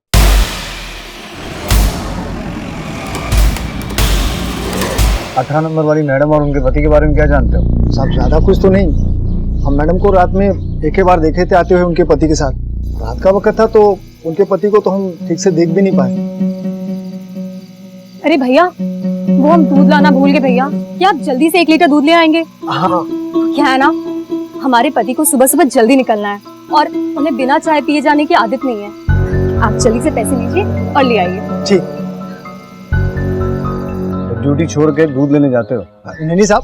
18 नंबर वाली मैडम और उनके पति के बारे में क्या जानते हो? साहब, ज्यादा कुछ तो नहीं। हम मैडम को रात में एक ही बार देखे थे आते हुए उनके पति के साथ। रात का वक्त था तो उनके पति को तो हम ठीक से देख भी नहीं पाए। अरे भैया, वो हम दूध लाना भूल गए भैया। क्या आप जल्दी से 1 लीटर दूध ले आएंगे? हाँ। क्या है ना, हमारे पति को सुबह सुबह जल्दी निकलना है और उन्हें बिना चाय पिए जाने की आदत नहीं है। आप जल्दी से पैसे लीजिए और ले आइए। ठीक। ड्यूटी छोड़ के दूध लेने जाते हो? नहीं साहब,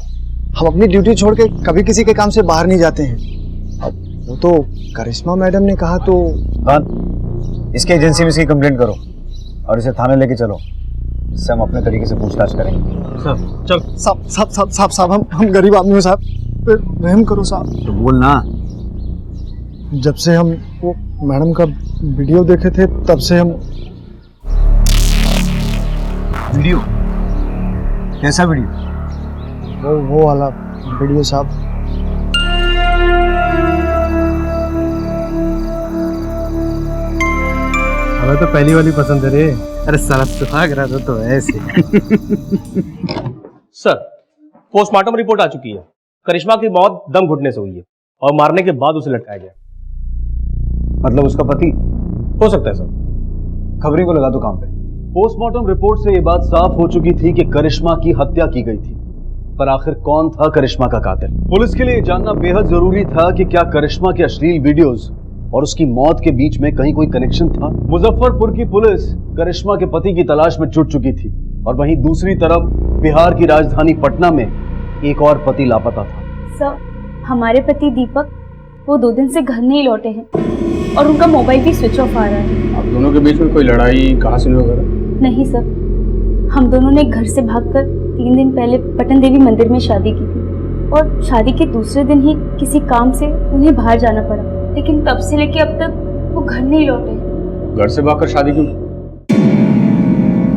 हम अपनी ड्यूटी छोड़ के कभी किसी के काम से बाहर नहीं जाते हैं। अब वो तो करिश्मा मैडम ने कहा तो। हाँ, इसके एजेंसी में इसकी कंप्लेंट करो और इसे थाने लेके चलो, इससे हम अपने तरीके से पूछताछ करेंगे। साहब चल। साहब हम गरीब आदमी हैं साहब, रहम करो साहब। तो बोल ना। जब से हम वो मैडम का वीडियो देखे थे तब से हम। वीडियो? कैसा वीडियो? वो वाला वीडियो साहब। हमें तो पहली वाली पसंद है रे। अरे साला सुहाग रहा तो ऐसे। सर, पोस्टमार्टम रिपोर्ट आ चुकी है। करिश्मा की मौत दम घुटने से हुई है और मारने के बाद उसे लटकाया गया। मतलब उसका पति? हो सकता है सर। खबरी को लगा दो काम पे। पोस्टमार्टम रिपोर्ट से यह बात साफ हो चुकी थी कि करिश्मा की हत्या की गई थी, पर आखिर कौन था करिश्मा का कातिल? पुलिस के लिए जानना बेहद जरूरी था कि क्या करिश्मा के अश्लील वीडियोस और उसकी मौत के बीच में कहीं कोई कनेक्शन था। मुजफ्फरपुर की पुलिस करिश्मा के पति की तलाश में जुट चुकी थी और वहीं दूसरी तरफ बिहार की राजधानी पटना में एक और पति लापता था। सर, हमारे पति दीपक वो 2 दिन से घर नहीं लौटे हैं और उनका मोबाइल भी स्विच ऑफ आ रहा है। आप दोनों के बीच में कोई लड़ाई, कहासुनी वगैरह? नहीं सर, हम दोनों ने घर से भागकर 3 दिन पहले पटन देवी मंदिर में शादी की थी और शादी के दूसरे दिन ही किसी काम से उन्हें बाहर जाना पड़ा, लेकिन तब से लेके अब तक वो घर नहीं लौटे। घर से भागकर शादी क्यों?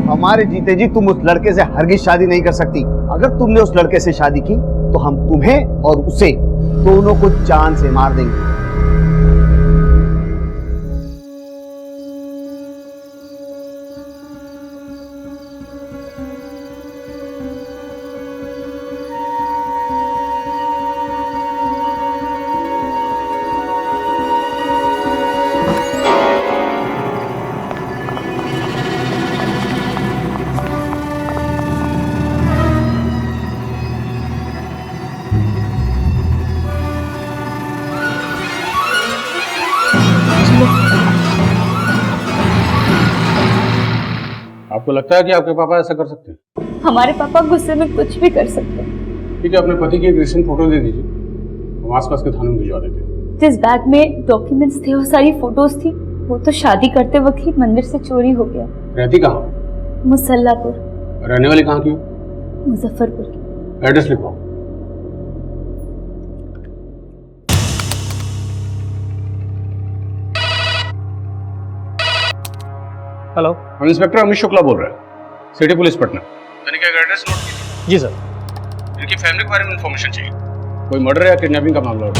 हमारे जीते जी तुम उस लड़के से हरगिज शादी नहीं कर सकती। अगर तुमने उस लड़के से शादी की तो हम तुम्हें और उसे दोनों को जान से मार देंगे। आपको लगता है कि आपके पापा ऐसा कर सकते हैं? हमारे पापा गुस्से में कुछ भी कर सकते हैं। ठीक है, अपने पति की एक रिसेंट फोटो दे दीजिए, हम आसपास के थानों में भिजवा देते हैं। जिस बैग में डॉक्यूमेंट्स थे और सारी फोटोज थी, वो तो शादी करते वक्त ही मंदिर से चोरी हो गया। रहती कहाँ? मुसल्लापुर। रहने वाली कहाँ की हो? मुजफ्फरपुर की। एड्रेस लिखो। हेलो, हम इंस्पेक्टर अमित शुक्ला बोल रहे हैं, सिटी पुलिस पटना। मैंने क्या एड्रेस नोट कीजिए? जी सर। इनकी फैमिली के बारे में इंफॉर्मेशन चाहिए, कोई मर्डर या किडनैपिंग का मामला हो।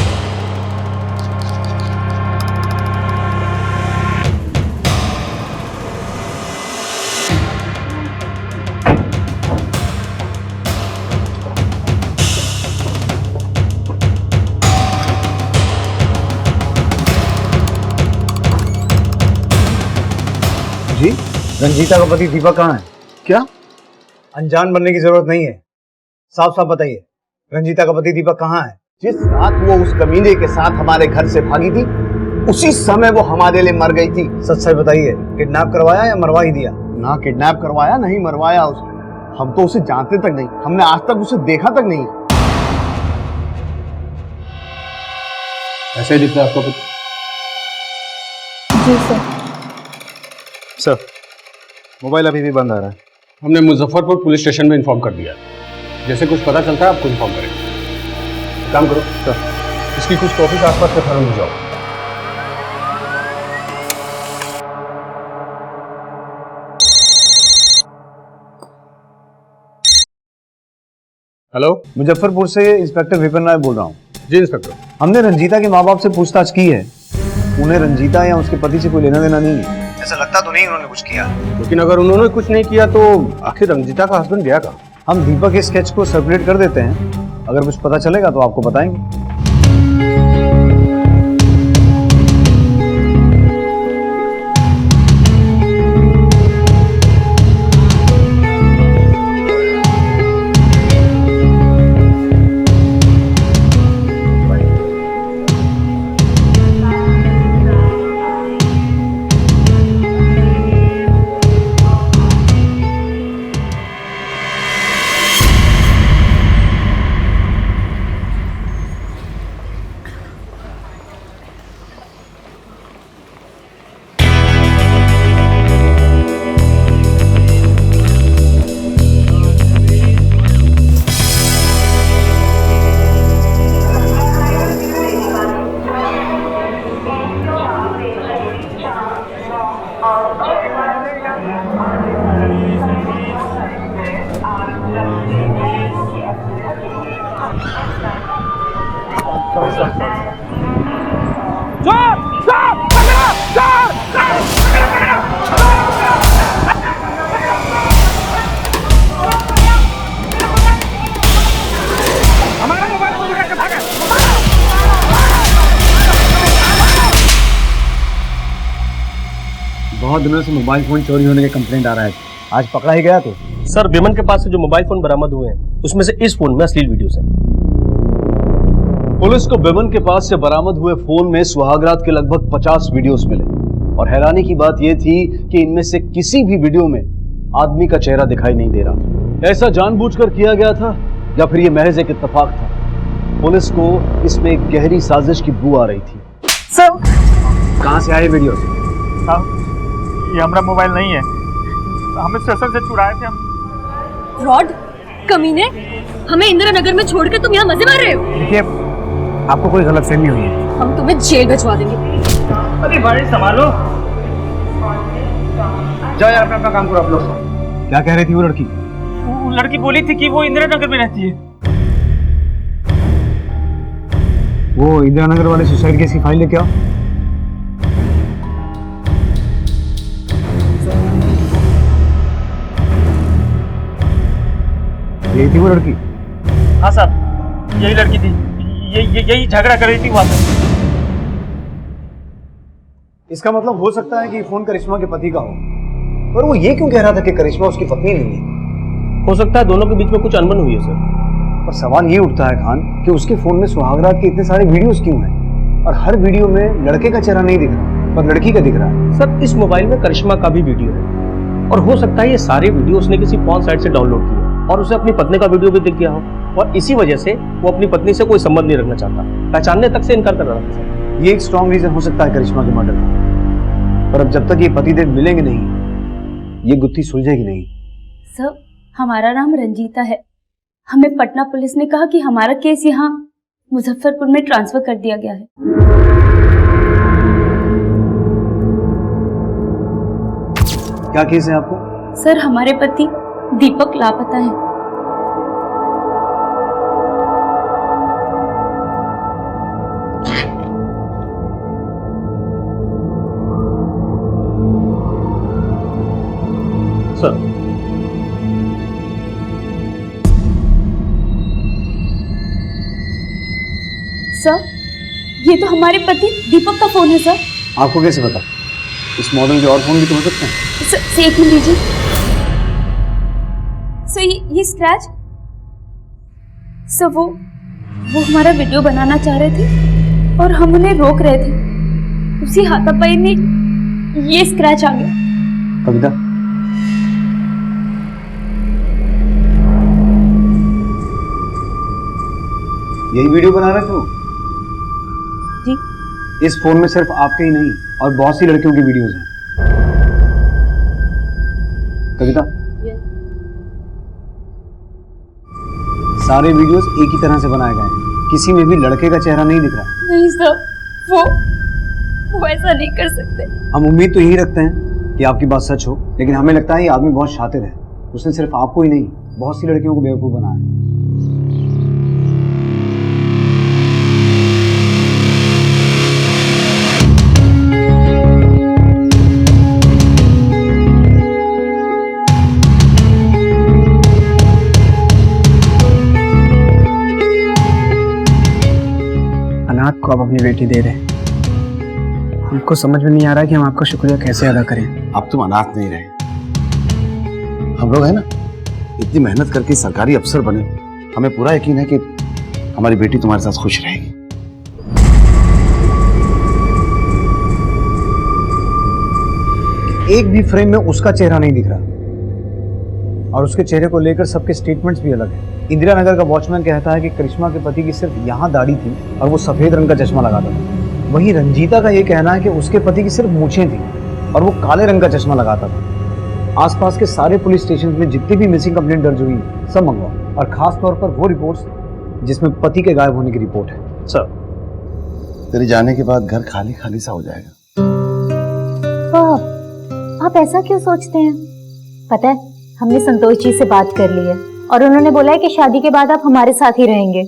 जी, रंजीता का पति दीपक कहाँ है? क्या? अनजान बनने की जरूरत नहीं है, साफ साफ बताइए, रंजीता का पति दीपक कहाँ है? जिस रात वो उस कमीने के साथ हमारे घर से भागी थी, उसी समय वो हमारे लिए मर गई थी। सच सच बताइए, किडनैप करवाया या मरवा ही दिया? ना किडनैप करवाया, नहीं मरवाया उसने। हम तो उसे जानते तक नहीं, हमने आज तक उसे देखा तक नहीं। ऐसे ही दिखता है आपका पति? जी सर। सर, मोबाइल अभी भी बंद आ रहा है। हमने मुजफ्फरपुर पुलिस स्टेशन में इन्फॉर्म कर दिया है, जैसे कुछ पता चलता है आपको इन्फॉर्म करेंगे। काम करो सर, इसकी कुछ कॉपीज आसपास के थानों में जाओ। हेलो, मुजफ्फरपुर से इंस्पेक्टर विपिन राय बोल रहा हूँ। जी इंस्पेक्टर। हमने रंजीता के माँ बाप से पूछताछ की है, उन्हें रंजीता या उसके पति से कोई लेना देना नहीं है। ऐसा लगता तो नहीं उन्होंने कुछ किया, लेकिन अगर उन्होंने कुछ नहीं किया तो आखिर रंजीता का हस्बैंड गया कहाँ? हम दीपक के स्केच को सर्कुलेट कर देते हैं, अगर कुछ पता चलेगा तो आपको बताएंगे। बहुत दिनों से मोबाइल फोन चोरी होने के कंप्लेंट आ रहा है, आज पकड़ा ही गया तो। सर विमन के पास से जो मोबाइल फोन बरामद हुए हैं उसमें से इस फोन में अश्लील वीडियोस हैं। पुलिस को विमन के पास से बरामद हुए फोन में सुहागरात के लगभग 50 वीडियोस मिले और हैरानी की बात यह थी कि इनमें से किसी भी वीडियो में आदमी का चेहरा दिखाई नहीं दे रहा था। ऐसा जानबूझकर किया गया था या फिर यह महज एक इत्तेफाक था? पुलिस को इसमें एक गहरी साजिश की बू आ रही थी। सर कहां से आए वीडियो? ये हमारा मोबाइल नहीं है, हमें स्टेशन से चुराए थे हम। फ्रॉड, कमीने, हमें इंदिरा नगर में छोड़ के तुम यहाँ मजे मार रहे हो? देखिए, आपको कोई गलतफहमी हुई है। हम तुम्हें जेल भिजवा देंगे। अरे भाई संभालो। जाओ यार, अपना काम करो आप लोग। क्या कह रही थी वो लड़की? वो लड़की बोली थी कि वो इंदिरा नगर में रहती है। वो इंदिरा नगर वाले सुसाइड केस की फाइल लेके आओ। यही थी वो लड़की? हाँ साहब, यही लड़की थी। यही झगड़ा कर रही थी वहां पे। इसका मतलब हो सकता है कि फोन करिश्मा के पति का हो, पर वो ये क्यों कह रहा था कि करिश्मा उसकी पत्नी नहीं है? हो सकता है दोनों के बीच में कुछ अनबन हुई है सर। पर सवाल ये उठता है खान कि उसके फोन में सुहागरात के इतने सारे वीडियोस क्यों हैं और हर वीडियो में लड़के का चेहरा नहीं दिख रहा पर लड़की का दिख रहा है। सर इस मोबाइल में करिश्मा का भी वीडियो है और हो सकता है ये सारे वीडियो उसने किसी पॉर्न साइट से डाउनलोड किए और उसे अपनी पत्नी का वीडियो भी दिख गया हो और इसी वजह से वो अपनी पत्नी से कोई संबंध नहीं रखना चाहता, पहचानने तक से इनकार कर रहा था सर। ये एक स्ट्रॉन्ग रीजन हो सकता है करिश्मा के मर्डर का, पर अब जब तक ये पतिदेव मिलेंगे नहीं ये गुत्थी सुलझेगी नहीं। सर हमारा नाम रंजीता है। हमें पटना पुलिस ने कहा कि हमारा केस यहाँ मुजफ्फरपुर में ट्रांसफर कर दिया गया है। क्या केस है आपको? सर हमारे पति दीपक लापता है। सर सर ये तो हमारे पति दीपक का फोन है सर। आपको कैसे पता? इस मॉडल के और फोन भी तो हो सकते हैं। सर एक मिनट लीजिए। सर ये स्क्रैच, सर वो हमारा वीडियो बनाना चाह रहे थे और हम उन्हें रोक रहे थे, उसी हाथापाई में ये स्क्रैच आ गया। कविता, यही वीडियो बना रहे थे वो? जी। इस फोन में सिर्फ आपके ही नहीं और बहुत सी लड़कियों की वीडियोस हैं। कविता, सारे वीडियोस एक ही तरह से बनाए गए हैं, किसी में भी लड़के का चेहरा नहीं दिख रहा। नहीं सर, वो ऐसा नहीं कर सकते। हम उम्मीद तो यही रखते हैं कि आपकी बात सच हो, लेकिन हमें लगता है ये आदमी बहुत शातिर है। उसने सिर्फ आपको ही नहीं बहुत सी लड़कियों को बेवकूफ बनाया। अनाथ को अब अपनी बेटी दे रहे हैं। हमको समझ में नहीं आ रहा कि हम आपका शुक्रिया कैसे अदा करें। अब तुम अनाथ नहीं रहे, हम लोग है ना इतनी मेहनत करके सरकारी अफसर बने, हमें पूरा यकीन है कि हमारी बेटी तुम्हारे साथ खुश रहेगी। एक भी फ्रेम में उसका चेहरा नहीं दिख रहा और उसके चेहरे को लेकर सबके स्टेटमेंट्स भी अलग हैं। इंदिरा नगर का वॉचमैन कहता है कि करिश्मा के पति की सिर्फ यहाँ दाढ़ी थी और वो सफेद रंग का चश्मा लगाता था। वहीं रंजीता का ये कहना है कि उसके पति की सिर्फ मूछें थी और वो काले रंग का चश्मा लगाता था। आसपास के सारे पुलिस स्टेशन में जितनी भी मिसिंग कंप्लेंट दर्ज हुई सब मंगवा, और खास तौर पर वो रिपोर्ट्स जिसमें पति के गायब होने की रिपोर्ट है। सर, तेरे जाने के बाद घर खाली खाली सा हो जाएगा। आप ऐसा क्यों सोचते हैं? पता है, हमने संतोष जी से बात कर ली है और उन्होंने बोला है कि शादी के बाद आप हमारे साथ ही रहेंगे।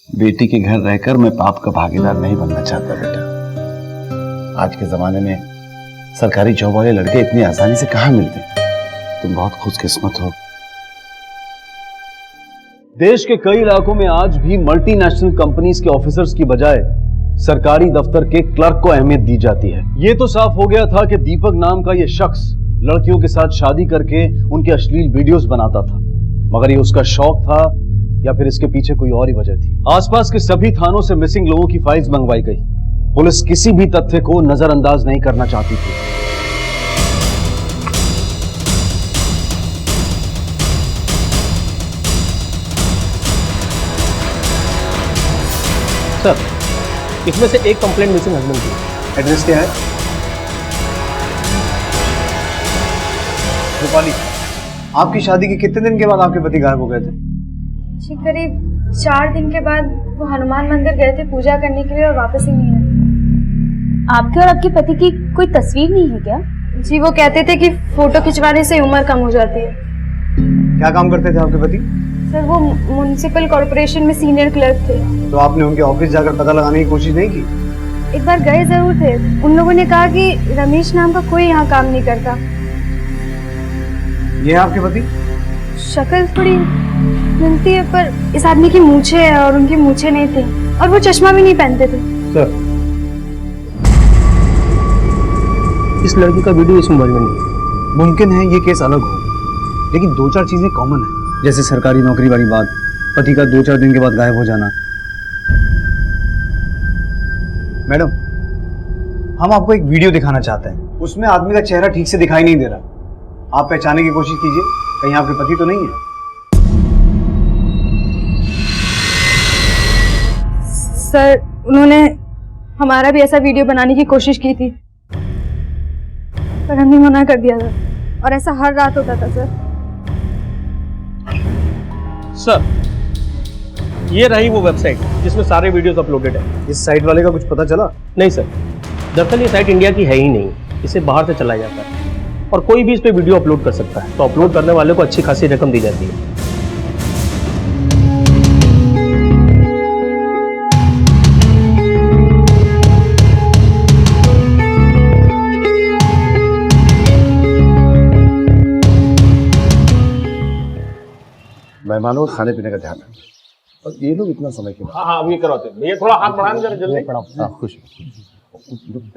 बेटी के घर रहकर मैं पाप का भागीदार नहीं बनना चाहता बेटा। आज के जमाने में सरकारी जॉब वाले लड़के इतनी आसानी से कहां मिलते हैं। तुम बहुत खुशकिस्मत हो। देश के कई इलाकों में आज भी मल्टीनेशनल कंपनीज के ऑफिसर्स की बजाय सरकारी दफ्तर के क्लर्क को अहमियत दी जाती है। यह तो साफ हो गया था कि दीपक नाम का यह शख्स लड़कियों के साथ शादी करके उनके अश्लील वीडियोस बनाता था, मगर ये उसका शौक था या फिर इसके पीछे कोई और ही वजह थी। आसपास के सभी थानों से मिसिंग लोगों की फाइल्स मंगवाई गई। पुलिस किसी भी तथ्य को नजरअंदाज नहीं करना चाहती थी। सर, इसमें से एक कंप्लेंट मिसिंग हस्बैंड की। एड्रेस क्या है? रूपाली, आपकी शादी के कितने दिन के बाद आपके पति गायब हो गए थे? जी करीब 4 दिन के बाद वो हनुमान मंदिर गए थे पूजा करने के लिए और वापस ही नहीं आए। आपके और आपके पति की कोई तस्वीर नहीं है क्या? जी वो कहते थे कि फोटो खिंचवाने से उम्र कम हो जाती है। क्या काम करते थे आपके पति? सर वो म्युनिसिपल कॉर्पोरेशन में सीनियर क्लर्क थे। तो आपने उनके ऑफिस जाकर पता लगाने की कोशिश नहीं की? एक बार गए जरूर थे। उन लोगों ने कहा कि रमेश नाम का कोई यहाँ काम नहीं करता। ये है आपके पति? शक्ल थोड़ी मिलती है पर इस आदमी की मूछें है और उनकी मूछें नहीं थी और वो चश्मा भी नहीं पहनते थे। सर, इस लड़की का वीडियो इस मोबाइल में नहीं। मुमकिन है ये केस अलग हो, लेकिन 2-4 चीजें कॉमन है, जैसे सरकारी नौकरी वाली बात, पति का 2-4 दिन के बाद गायब हो जाना। मैडम, हम आपको एक वीडियो दिखाना चाहते हैं। उसमें आदमी का चेहरा ठीक से दिखाई नहीं दे रहा। आप पहचानने की कोशिश कीजिए, कहीं आपके पति तो नहीं है। सर उन्होंने हमारा भी ऐसा वीडियो बनाने की कोशिश की थी पर हमने मना कर दिया था और ऐसा हर रात होता था। सर, ये रही वो वेबसाइट जिसमें सारे वीडियोस अपलोडेड है। इस साइट वाले का कुछ पता चला? नहीं सर, दरअसल ये साइट इंडिया की है ही नहीं, इसे बाहर से चलाया जाता है और कोई भी इस पे वीडियो अपलोड कर सकता है। तो अपलोड करने वाले को अच्छी खासी रकम दी जाती है। मेहमानों खाने पीने का ध्यान रखें। और ये लोग इतना समय क्यों? हाँ अब ये करवाते हैं भैया, थोड़ा हाथ बढ़ाने जरा जल्दी। हाँ, खुश।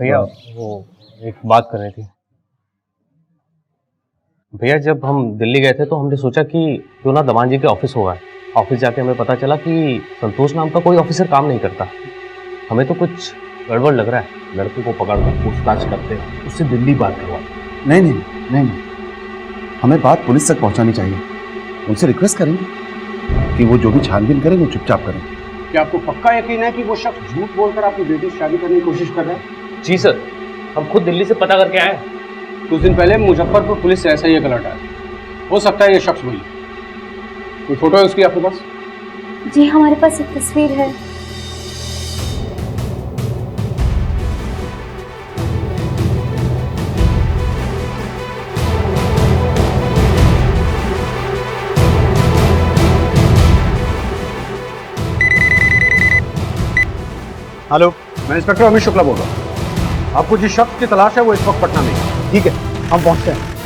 भैया वो एक बात करनी थी। भैया जब हम दिल्ली गए थे तो हमने सोचा कि क्यों ना दमान जी के ऑफिस होगा। ऑफिस जाके हमें पता चला कि संतोष नाम का कोई ऑफिसर काम नहीं करता। हमें तो कुछ गड़बड़ लग रहा है। लड़के को पकड़कर पूछताछ करते हैं, उससे दिल्ली बात करवाते। नहीं नहीं नहीं नहीं, हमें बात पुलिस तक पहुंचानी चाहिए। उनसे रिक्वेस्ट करेंगे कि वो जो भी छानबीन करें वो चुपचाप करें। क्या आपको पक्का यकीन है कि वो शख्स झूठ बोलकर आपकी बेटी से शादी करने की कोशिश कर रहा है? जी सर, हम खुद दिल्ली से पता करके आए। कुछ दिन पहले मुजफ्फरपुर पुलिस से ऐसा ही एक अलर्ट आया। हो सकता है ये शख्स वही। कोई फोटो है उसकी आपके पास? जी हमारे पास एक तस्वीर है। हेलो, मैं इंस्पेक्टर अमित शुक्ला बोल रहा हूँ। आपको जिस शख्स की तलाश है वो इस वक्त पटना में है। ठीक है, हम पहुंचते हैं।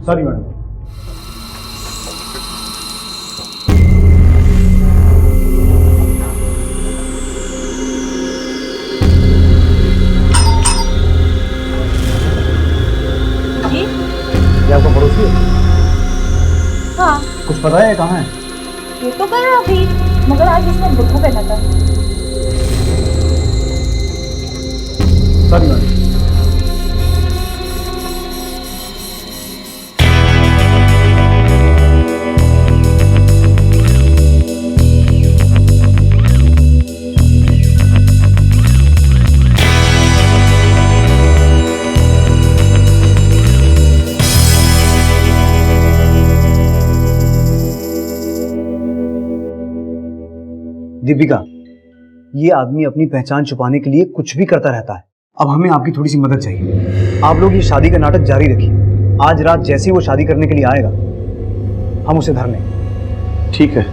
Sorry madam. ये आपका पड़ोसी है? हाँ कुछ पता है कहाँ है? ये तो कर रहा अभी, मगर आज इसने बुक्कू पहना था। Sorry madam. दीपिका, ये आदमी अपनी पहचान छुपाने के लिए कुछ भी करता रहता है। अब हमें आपकी थोड़ी सी मदद चाहिए। आप लोग ये शादी का नाटक जारी रखिए। आज रात जैसे ही वो शादी करने के लिए आएगा, हम उसे धर लेंगे। ठीक है।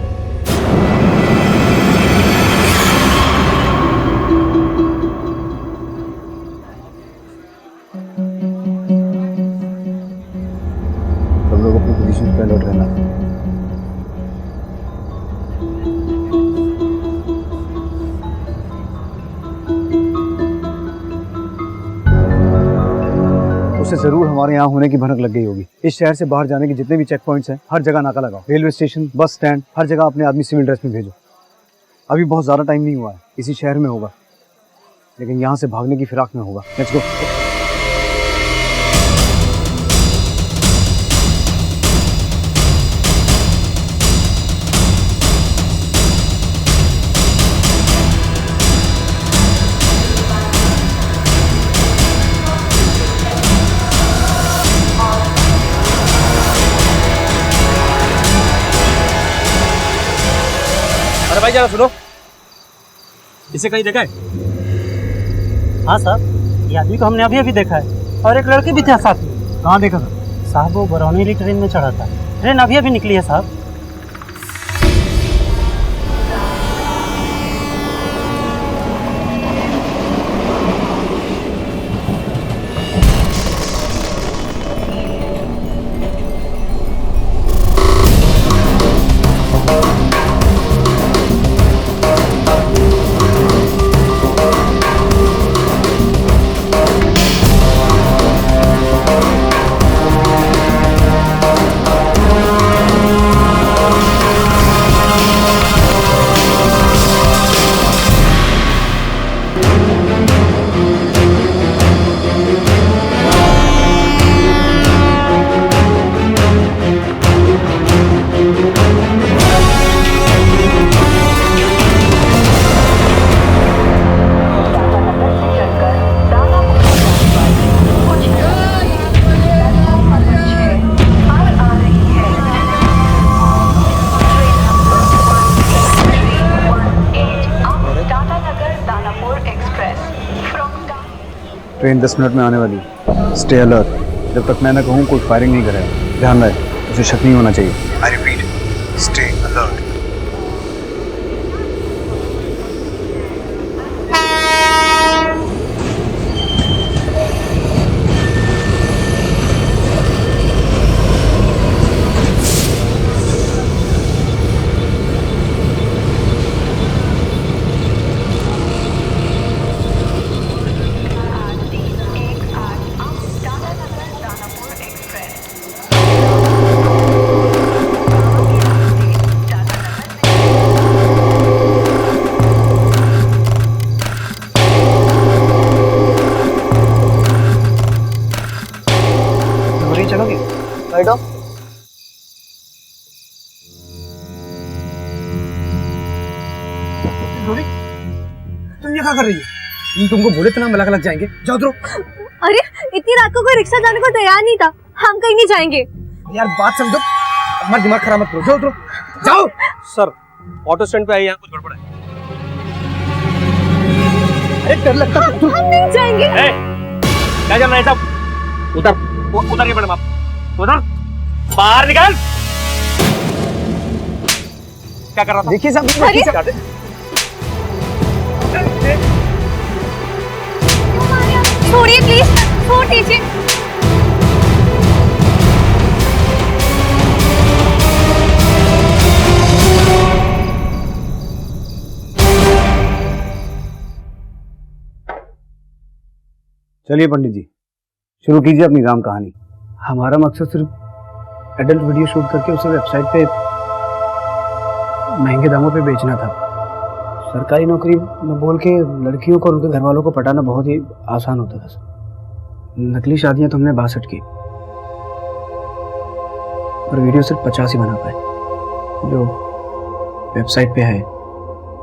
सब लोग अपनी पोजीशन पे लौट रहना। उसे जरूर हमारे यहाँ होने की भनक लग गई होगी। इस शहर से बाहर जाने के जितने भी चेक पॉइंट्स हैं, हर जगह नाका लगाओ। रेलवे स्टेशन, बस स्टैंड, हर जगह अपने आदमी सिविल ड्रेस में भेजो। अभी बहुत ज़्यादा टाइम नहीं हुआ है, इसी शहर में होगा, लेकिन यहाँ से भागने की फिराक में होगा। Let's go. अरे भाई जरा सुनो, इसे कहीं देखा है? हाँ साहब, ये आदमी को हमने अभी अभी देखा है और एक लड़की भी था साथ में। कहाँ देखा था? साहब वो बरौनी वाली ट्रेन में चढ़ा था। ट्रेन अभी अभी निकली है साहब। ट्रेन 10 मिनट में आने वाली है। Stay alert. जब तक मैं न कहूँ कोई फायरिंग नहीं करेगा। ध्यान रहे, उसे शक नहीं होना चाहिए। I repeat, stay alert. चलोगे? बैठो। तुम ये क्या कर रही हो? तुमको बोले तो ना मलक लग जाएंगे। जाओ उतरो। अरे इतनी रात को कोई रिक्शा जाने को तैयार नहीं था। हम कहीं नहीं जाएंगे। यार बात समझो, हमारा दिमाग खराब मत करो। जाओ उतरो, जाओ। सर ऑटो स्टैंड पे आइए, यहाँ कुछ गड़बड़ है। अरे डर लगता है। हम नहीं जाएंगे। क्या चल रहा है सब? उधर मैडम, आप उधर बाहर निकल। क्या कर रहा था? देखिए साहब, छोड़िए प्लीज, छोड़ दीजिए। चलिए पंडित जी, शुरू कीजिए अपनी राम कहानी। हमारा मकसद सिर्फ एडल्ट वीडियो शूट करके उसे वेबसाइट पे महंगे दामों पे बेचना था। सरकारी नौकरी में बोल के लड़कियों को और उनके घर वालों को पटाना बहुत ही आसान होता था। नकली शादियां तो हमने 62 की, और वीडियो सिर्फ 50 ही बना पाए जो वेबसाइट पे है।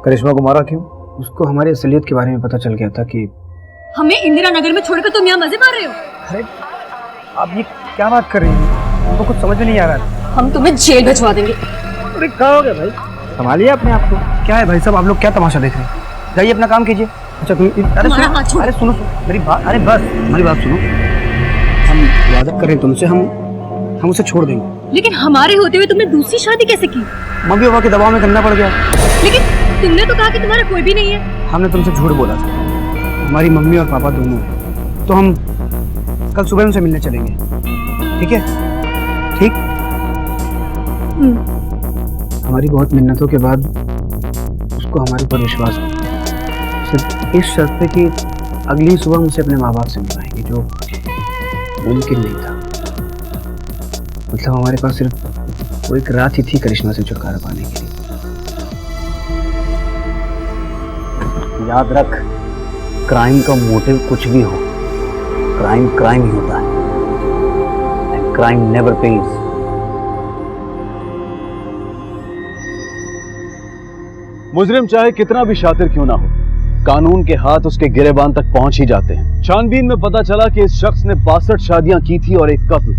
करिश्मा को मारा क्यों? उसको हमारी असलियत के बारे में पता चल गया था कि हमें इंदिरा नगर में छोड़कर तुम यहाँ मजे मार रहे हो। अरे आप ये क्या बात कर रही हैं? हमको कुछ समझ में नहीं आ रहा है। हम तुम्हें जेल भिजवा देंगे। अरे क्या हो गया भाई? संभालिए अपने आप को। क्या है भाई साहब, आप लोग क्या तमाशा देख रहे हैं? जाइए अपना काम कीजिए। अच्छा तुम अरे सुनो, अरे सुनो मेरी बात, अरे बस हमारी बात सुनो। हम वादा करें तुमसे, हम उसे छोड़ देंगे। लेकिन हमारे होते हुए तुमने दूसरी शादी कैसे की? मम्मी पापा के दबाव में करना पड़ गया। लेकिन तुमने तो कहा कि तुम्हारा कोई भी नहीं है। हमने तुमसे झूठ बोला था, हमारी मम्मी और पापा दोनों हैं। तो हम कल सुबह उनसे मिलने चलेंगे, ठीक है? ठीक। हमारी बहुत मिन्नतों के बाद उसको हमारे ऊपर विश्वास हो, सिर्फ इस शर्त पे कि अगली सुबह मुझे अपने माँ बाप से मिलाएंगे, जो मुमकिन नहीं था। मतलब हमारे पास सिर्फ वो एक रात ही थी करिश्मा से छुटकारा पाने के लिए। याद रख, क्राइम का मोटिव कुछ भी हो, क्राइम क्राइम ही होता है, एंड क्राइम नेवर पेज। मुजरिम चाहे कितना भी शातिर क्यों ना हो, कानून के हाथ उसके गिरेबान तक पहुंच ही जाते हैं। छानबीन में पता चला कि इस शख्स ने 62 शादियां की थी और एक कत्ल।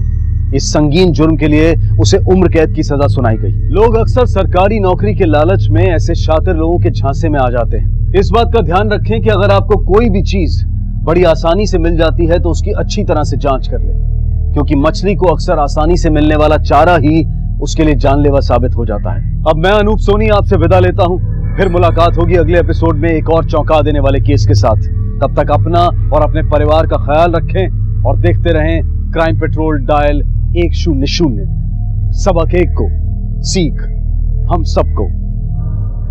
इस संगीन जुर्म के लिए उसे उम्र कैद की सजा सुनाई गई। लोग अक्सर सरकारी नौकरी के लालच में ऐसे शातिर लोगों के झांसे में आ जाते हैं। इस बात का ध्यान रखें कि अगर आपको कोई भी चीज बड़ी आसानी से मिल जाती है तो उसकी अच्छी तरह से जांच कर लें, क्योंकि मछली को अक्सर आसानी से मिलने वाला चारा ही उसके लिए जानलेवा साबित हो जाता है। अब मैं अनूप सोनी आपसे विदा लेता हूं, फिर मुलाकात होगी अगले एपिसोड में एक और चौंका देने वाले केस के साथ। तब तक अपना और अपने परिवार का ख्याल रखें और देखते रहें क्राइम पेट्रोल डायल 100। सबक एक को सीख हम सबको।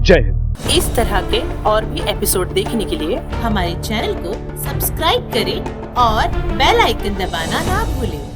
जय हिंद। इस तरह के और भी एपिसोड देखने के लिए हमारे चैनल को सब्सक्राइब करें और बेल आइकन दबाना ना भूलें।